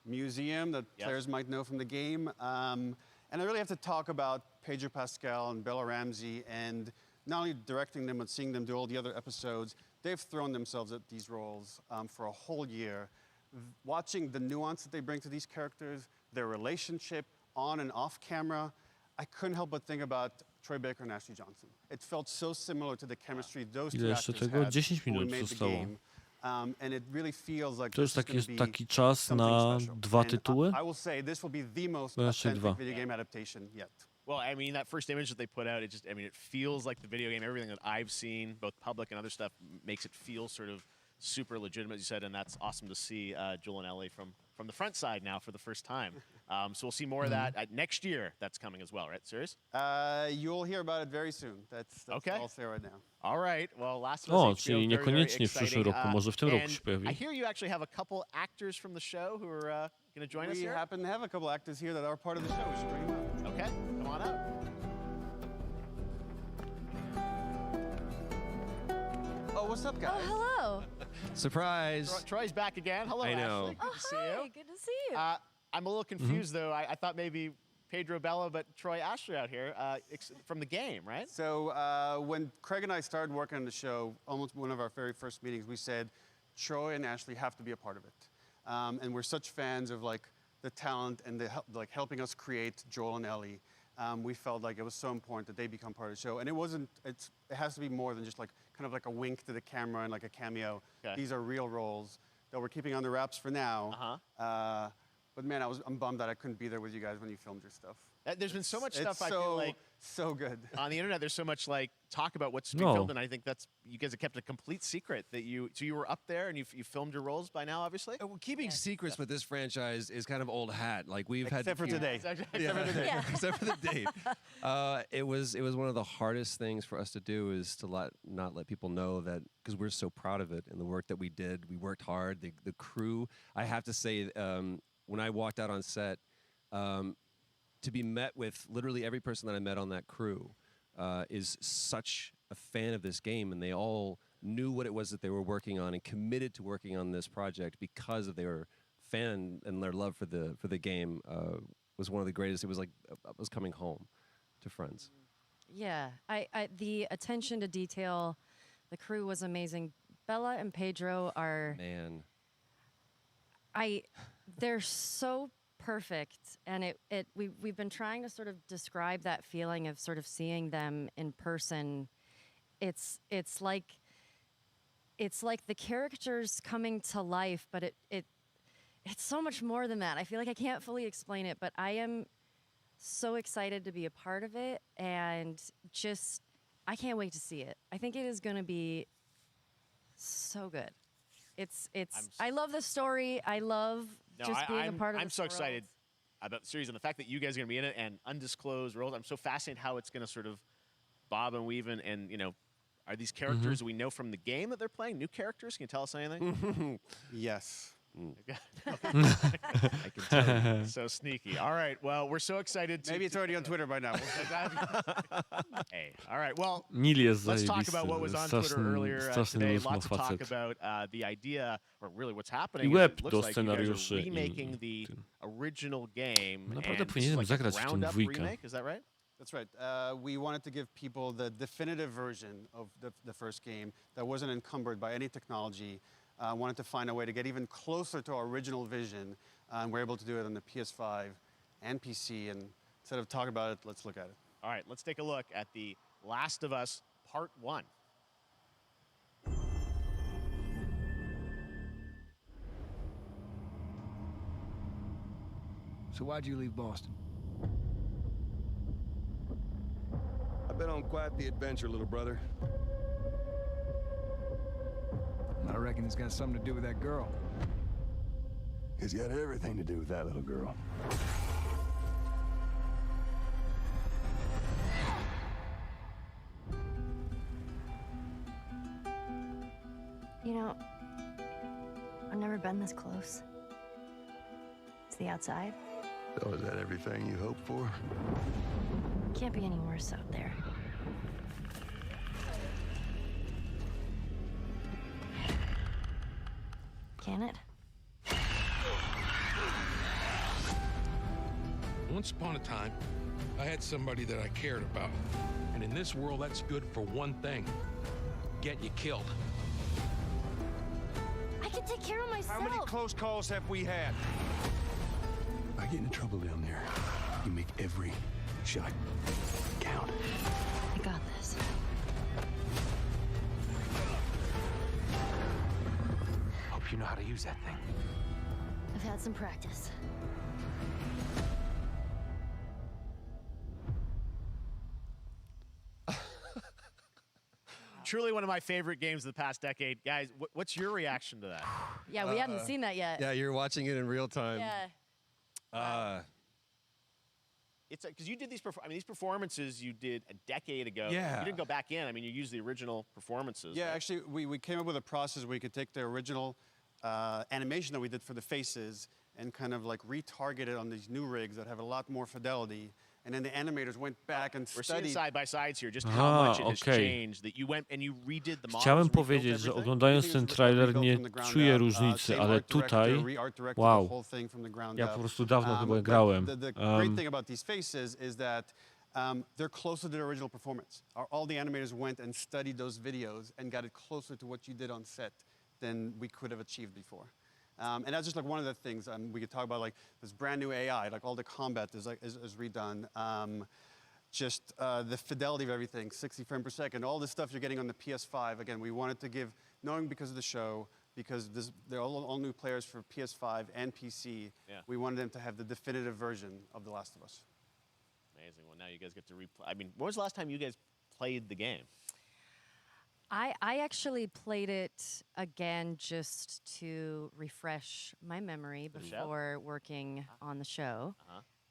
museum that players might know from the game. And I really have to talk about Pedro Pascal and Bella Ramsey, and not only directing them, but seeing them do all the other episodes. They've thrown themselves at these roles for a whole year. Watching the nuance that they bring to these characters, their relationship on and off camera, I couldn't help but think about Troy Baker and Ashley Johnson. It felt so similar to the chemistry those two Ile jeszcze actors tego? had 10 when we minut made the zostało. game. And it really feels like To już this is jest gonna be taki czas something na special. 2 And tytuły? I will say this will be the most No, jeszcze authentic 2. video game adaptation yet. Well, I mean, that first image that they put out, it feels like the video game. Everything that I've seen, both public and other stuff, makes it feel sort of super legitimate, as you said, and that's awesome to see Joel and Ellie from the front side now for the first time. So we'll see more of that next year. That's coming as well, right? Serious? You'll hear about it very soon. That's okay. all I'll say right now. All right. Well, Last of Us O, HBO, czyli very, niekoniecznie very w przyszłym exciting. roku, może w tym roku And się pojawi. I hear you actually have a couple actors from the show who are going to join us We here. happen to have a couple actors here that are part of the show. We should bring them up. Okay, come on up. Oh, what's up, guys? Oh, hello. Surprise. Troy's back again. Hello, I know. Ashley. Good to see Hi, you. good to see you. I'm a little confused, though. I thought maybe Pedro Bella, but Troy Ashley out here from the game, right? So when Craig and I started working on the show, almost one of our very first meetings, we said, Troy and Ashley have to be a part of it. And we're such fans of like the talent and helping us create Joel and Ellie. We felt like it was so important that they become part of the show. And it has to be more than just like kind of like a wink to the camera and like a cameo. Okay. These are real roles that we're keeping on the wraps for now. But But man, I'm bummed that I couldn't be there with you guys when you filmed your stuff. There's been so much It's stuff I feel like so good on the internet. There's so much like talk about what's being filmed, and I think that's you guys have kept a complete secret that you. So you were up there and you filmed your roles by now, obviously. Well, keeping secrets with this franchise is kind of old hat. Like we've except had for today. Except for today. Except for the date. It was one of the hardest things for us to do is to not let people know that, because we're so proud of it and the work that we did. We worked hard. The crew. I have to say, when I walked out on set, to be met with literally every person that I met on that crew is such a fan of this game, and they all knew what it was that they were working on and committed to working on this project because of their fan and their love for the game was one of the greatest. It was like I was coming home to friends. Yeah, the attention to detail, the crew was amazing. Bella and Pedro are they're so perfect, and we've been trying to sort of describe that feeling of sort of seeing them in person. It's like the characters coming to life, but it's so much more than that. I feel like I can't fully explain it, but I am so excited to be a part of it, and just I can't wait to see it. I think it is going to be so good. I love the story. I love just being a part of it. I'm so excited about the series and the fact that you guys are going to be in it and undisclosed roles. I'm so fascinated how it's going to sort of bob and weave and are these characters we know from the game that they're playing? New characters? Can you tell us anything? Yes. I can tell you. So sneaky. All right. Well, we're so excited. Maybe it's already on Twitter by now. Hey. All right. Well, Neil jest let's talk about what was on Twitter earlier today. Lots of talk facet. about the idea, or really what's happening. I łeb It looks do like you guys are scenariuszy remaking the original game. Naprawdę and powinienem like a zagrać w tą ground-up dwójkę. remake. Is that right? That's right. We wanted to give people the definitive version of the first game that wasn't encumbered by any technology. Wanted to find a way to get even closer to our original vision. We're able to do it on the PS5 and PC. And instead of talking about it, let's look at it. All right, let's take a look at The Last of Us Part 1. So why'd you leave Boston? I've been on quite the adventure, little brother. I reckon it's got something to do with that girl. It's got everything to do with that little girl. You know, I've never been this close. It's the outside. So is that everything you hoped for? Can't be any worse out there. Can it? Once upon a time, I had somebody that I cared about. And in this world, that's good for one thing. Getting you killed. I can take care of myself. How many close calls have we had? I get into trouble down there. You make every shot count. I got this. Hope you know how to use that thing. I've had some practice. Truly one of my favorite games of the past decade. Guys, what's your reaction to that? Yeah, we hadn't seen that yet. Yeah, you're watching it in real time. Yeah. It's because you did these. These performances you did a decade ago. Yeah. You didn't go back in. I mean, you used the original performances. Yeah, right? actually, we came up with a process where you could take the original animation that we did for the faces and kind of like retarget it on these new rigs that have a lot more fidelity. And then the animators went back and We're studied. seeing side by sides here, just how much it has changed. That you went and you redid the models. Chciałem powiedzieć, że oglądając ten trailer nie czuję różnicy, ale tutaj, wow, ja po prostu dawno chyba grałem. The great thing about these faces is that they're closer to the original performance. All the animators went and studied those videos and got it closer to what you did on set than we could have achieved before. And that's just like one of the things we could talk about, like this brand new AI, like all the combat is redone. Just the fidelity of everything, 60 frames per second, all the stuff you're getting on the PS5. Again, we wanted to give, knowing because of the show, because they're all new players for PS5 and PC. Yeah. We wanted them to have the definitive version of The Last of Us. Amazing. Well, now you guys get to replay. I mean, when was the last time you guys played the game? I actually played it again just to refresh my memory The show? before working on the show.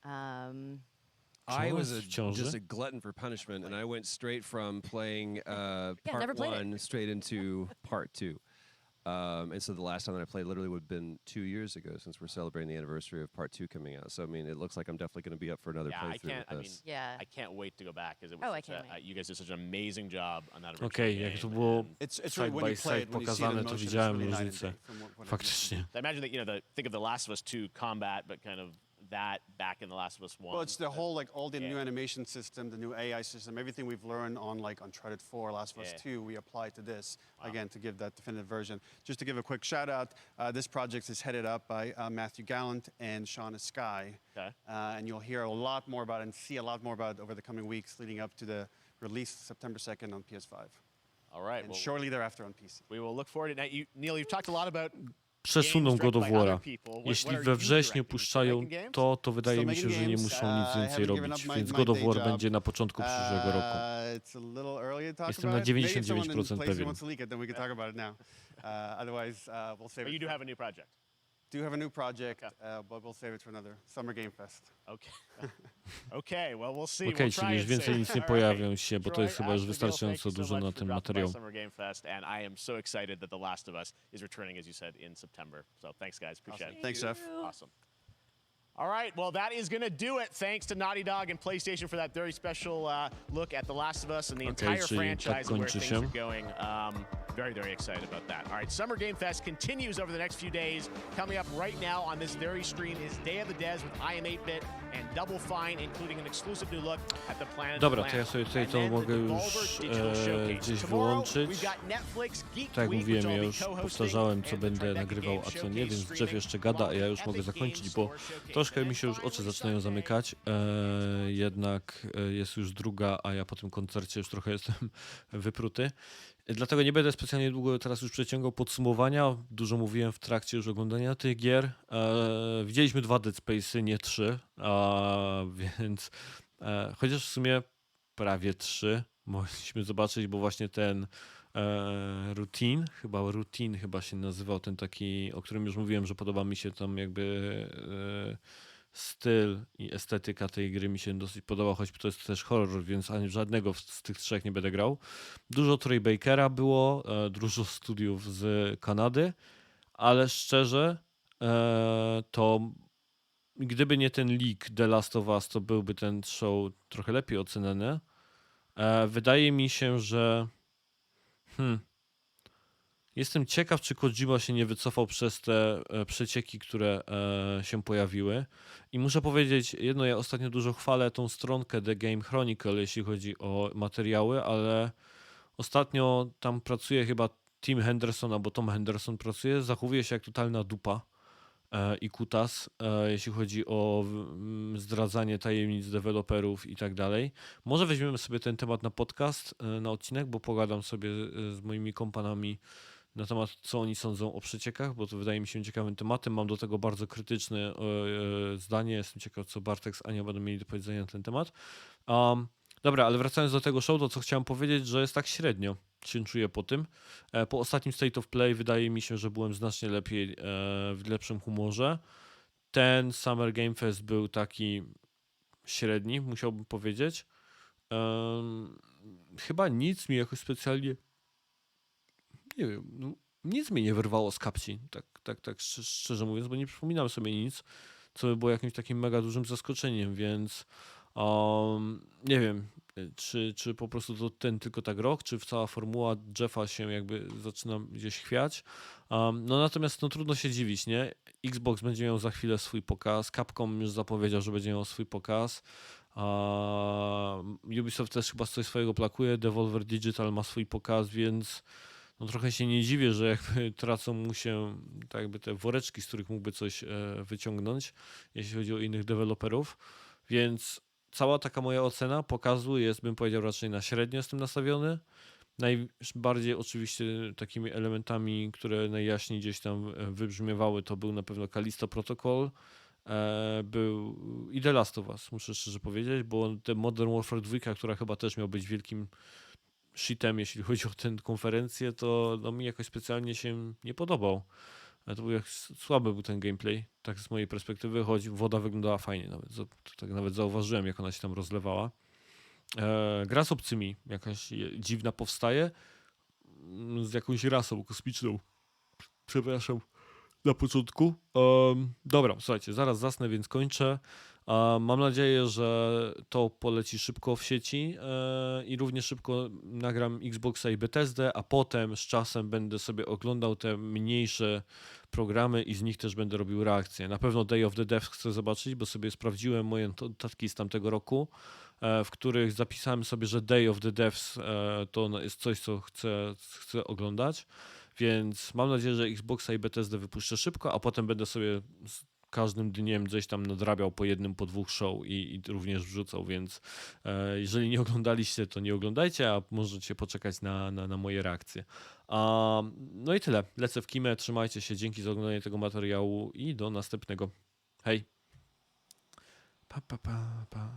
I was Wciąż? just a glutton for punishment, and I went straight from playing never part played it. 1 straight into part 2. And so the last time that I played literally would have been 2 years ago, since we're celebrating the anniversary of part 2 coming out. So I mean, it looks like I'm definitely going to be up for another Yeah, playthrough I can't. with I this. mean, I can't wait to go back because it was. Oh, I such can't you guys did such an amazing job on that original Okej, game. jak to było It's side really when by you play side it, when you see it in pokazane, to motion, it's widziałem really night and różnicę. day from what I've Faktycznie. I imagine that think of The Last of Us 2 combat, but kind of that back in The Last of Us 1. Well, it's the whole, like, all the new animation system, the new AI system, everything we've learned on, like, Uncharted 4, Last of Us 2, we apply to this, again, to give that definitive version. Just to give a quick shout out, this project is headed up by Matthew Gallant and Shauna Skye. Okay. And you'll hear a lot more about it and see a lot more about it over the coming weeks leading up to the release September 2nd on PS5. All right. And shortly thereafter on PC. We will look forward to it. Neil, you've talked a lot about Przesuną God of War'a. Jeśli we wrześniu puszczają to wydaje mi się, że nie muszą nic więcej robić, więc God of War będzie na początku przyszłego roku. It's a little early to talk Jestem about na it. Maybe if someone in 99% PlayStation pewien. wants to leak it, then we can talk about it now. Otherwise, we'll save But it. you do have a new project. Do have a new project, but we'll save it for another Summer Game Fest. Okay. Okay, well, we'll see. Okej, We'll try czyli już and więcej save nic it. nie All pojawią right. się, bo to Troy, jest chyba już Ashley, Neil, wystarczająco thank you so dużo much na for tym dropping by materiału. Summer Game Fest, and I am so excited that The Last of Us is returning, as you said, in September. So thanks, guys. Appreciate it. Thanks, Jeff. Awesome. All right, well, that is going to do it. Thanks to Naughty Dog and PlayStation for that very special look at The Last of Us and the entire czyli franchise tak and where kończy things się. are going. Very, very excited about that. All right, Summer Game Fest continues over the next few days. Coming up right now on this very stream is Day of the Des with I Am 8-Bit and Double Fine, including an exclusive new look at the Planet Dobra, of to ja sobie tutaj And to then the mogę Devolver już Digital Showcase. gdzieś Tomorrow, wyłączyć. we've got Netflix Geek Tak jak Week, mówiłem, which ja I'll be już co-hosting, powtarzałem, co and the będę Tribeca nagrywał, Game a co nie, Showcase więc Jeff streaming jeszcze gada, a ja już at mogę the zakończyć, Game bo Store Showcase. troszkę And mi się już finally oczy zaczynają Sunday, zamykać. Jednak jest już druga, a ja po tym koncercie już trochę jestem wypruty. Dlatego nie będę specjalnie długo teraz już przeciągał podsumowania. Dużo mówiłem w trakcie już oglądania tych gier. Widzieliśmy 2 Dead Space'y, nie 3, więc chociaż w sumie prawie 3 mogliśmy zobaczyć, bo właśnie ten Routine chyba się nazywał, ten taki, o którym już mówiłem, że podoba mi się tam jakby styl i estetyka tej gry mi się dosyć podoba, choć to jest też horror, więc ani żadnego z tych 3 nie będę grał. Dużo Troy Bakera było, dużo studiów z Kanady, ale szczerze to gdyby nie ten leak The Last of Us, to byłby ten show trochę lepiej oceniany. Wydaje mi się, że jestem ciekaw, czy Kojima się nie wycofał przez te przecieki, które się pojawiły. I muszę powiedzieć jedno, ja ostatnio dużo chwalę tą stronkę The Game Chronicle, jeśli chodzi o materiały, ale ostatnio tam pracuje chyba Tim Henderson, albo Tom Henderson pracuje, zachowuje się jak totalna dupa i kutas, jeśli chodzi o zdradzanie tajemnic deweloperów i tak dalej. Może weźmiemy sobie ten temat na podcast, na odcinek, bo pogadam sobie z moimi kompanami na temat, co oni sądzą o przeciekach, bo to wydaje mi się ciekawym tematem. Mam do tego bardzo krytyczne zdanie. Jestem ciekaw, co Bartek z Anią będą mieli do powiedzenia na ten temat. Dobra, ale wracając do tego show, to co chciałem powiedzieć, że jest tak średnio się czuję po tym. Po ostatnim State of Play wydaje mi się, że byłem znacznie lepiej, w lepszym humorze. Ten Summer Game Fest był taki średni, musiałbym powiedzieć. Chyba nic mi jakoś specjalnie, nie wiem, no, nic mnie nie wyrwało z kapci, tak szczerze mówiąc, bo nie przypominam sobie nic, co by było jakimś takim mega dużym zaskoczeniem, więc nie wiem, czy po prostu to ten tylko tak rok, czy cała formuła Jeffa się jakby zaczyna gdzieś chwiać. No natomiast no, trudno się dziwić, nie? Xbox będzie miał za chwilę swój pokaz, Capcom już zapowiedział, że będzie miał swój pokaz. Ubisoft też chyba coś swojego plakuje, Devolver Digital ma swój pokaz, więc no trochę się nie dziwię, że jakby tracą mu się tak jakby te woreczki, z których mógłby coś wyciągnąć, jeśli chodzi o innych deweloperów, więc cała taka moja ocena pokazu jest, bym powiedział, raczej na średnio jestem nastawiony. Najbardziej oczywiście takimi elementami, które najjaśniej gdzieś tam wybrzmiewały, to był na pewno Callisto Protocol, był i The Last of Us, muszę szczerze powiedzieć, bo ten Modern Warfare 2, która chyba też miał być wielkim shitem, jeśli chodzi o tę konferencję, to no, mi jakoś specjalnie się nie podobał. To był słaby był ten gameplay, tak z mojej perspektywy, choć woda wyglądała fajnie nawet. Tak nawet zauważyłem, jak ona się tam rozlewała. Gra z obcymi, jakaś dziwna powstaje, z jakąś rasą kosmiczną. Przepraszam, na początku. Dobra, słuchajcie, zaraz zasnę, więc kończę. Mam nadzieję, że to poleci szybko w sieci i równie szybko nagram Xboxa i Bethesdę, a potem z czasem będę sobie oglądał te mniejsze programy i z nich też będę robił reakcje. Na pewno Day of the Devs chcę zobaczyć, bo sobie sprawdziłem moje notatki z tamtego roku, w których zapisałem sobie, że Day of the Devs to jest coś, co chcę oglądać. Więc mam nadzieję, że Xboxa i Bethesdę wypuszczę szybko, a potem będę sobie każdym dniem gdzieś tam nadrabiał po jednym, po dwóch show i również wrzucał, więc jeżeli nie oglądaliście, to nie oglądajcie, a możecie poczekać na moje reakcje. No i tyle. Lecę w kimę, trzymajcie się, dzięki za oglądanie tego materiału i do następnego. Hej! Pa, pa, pa, pa.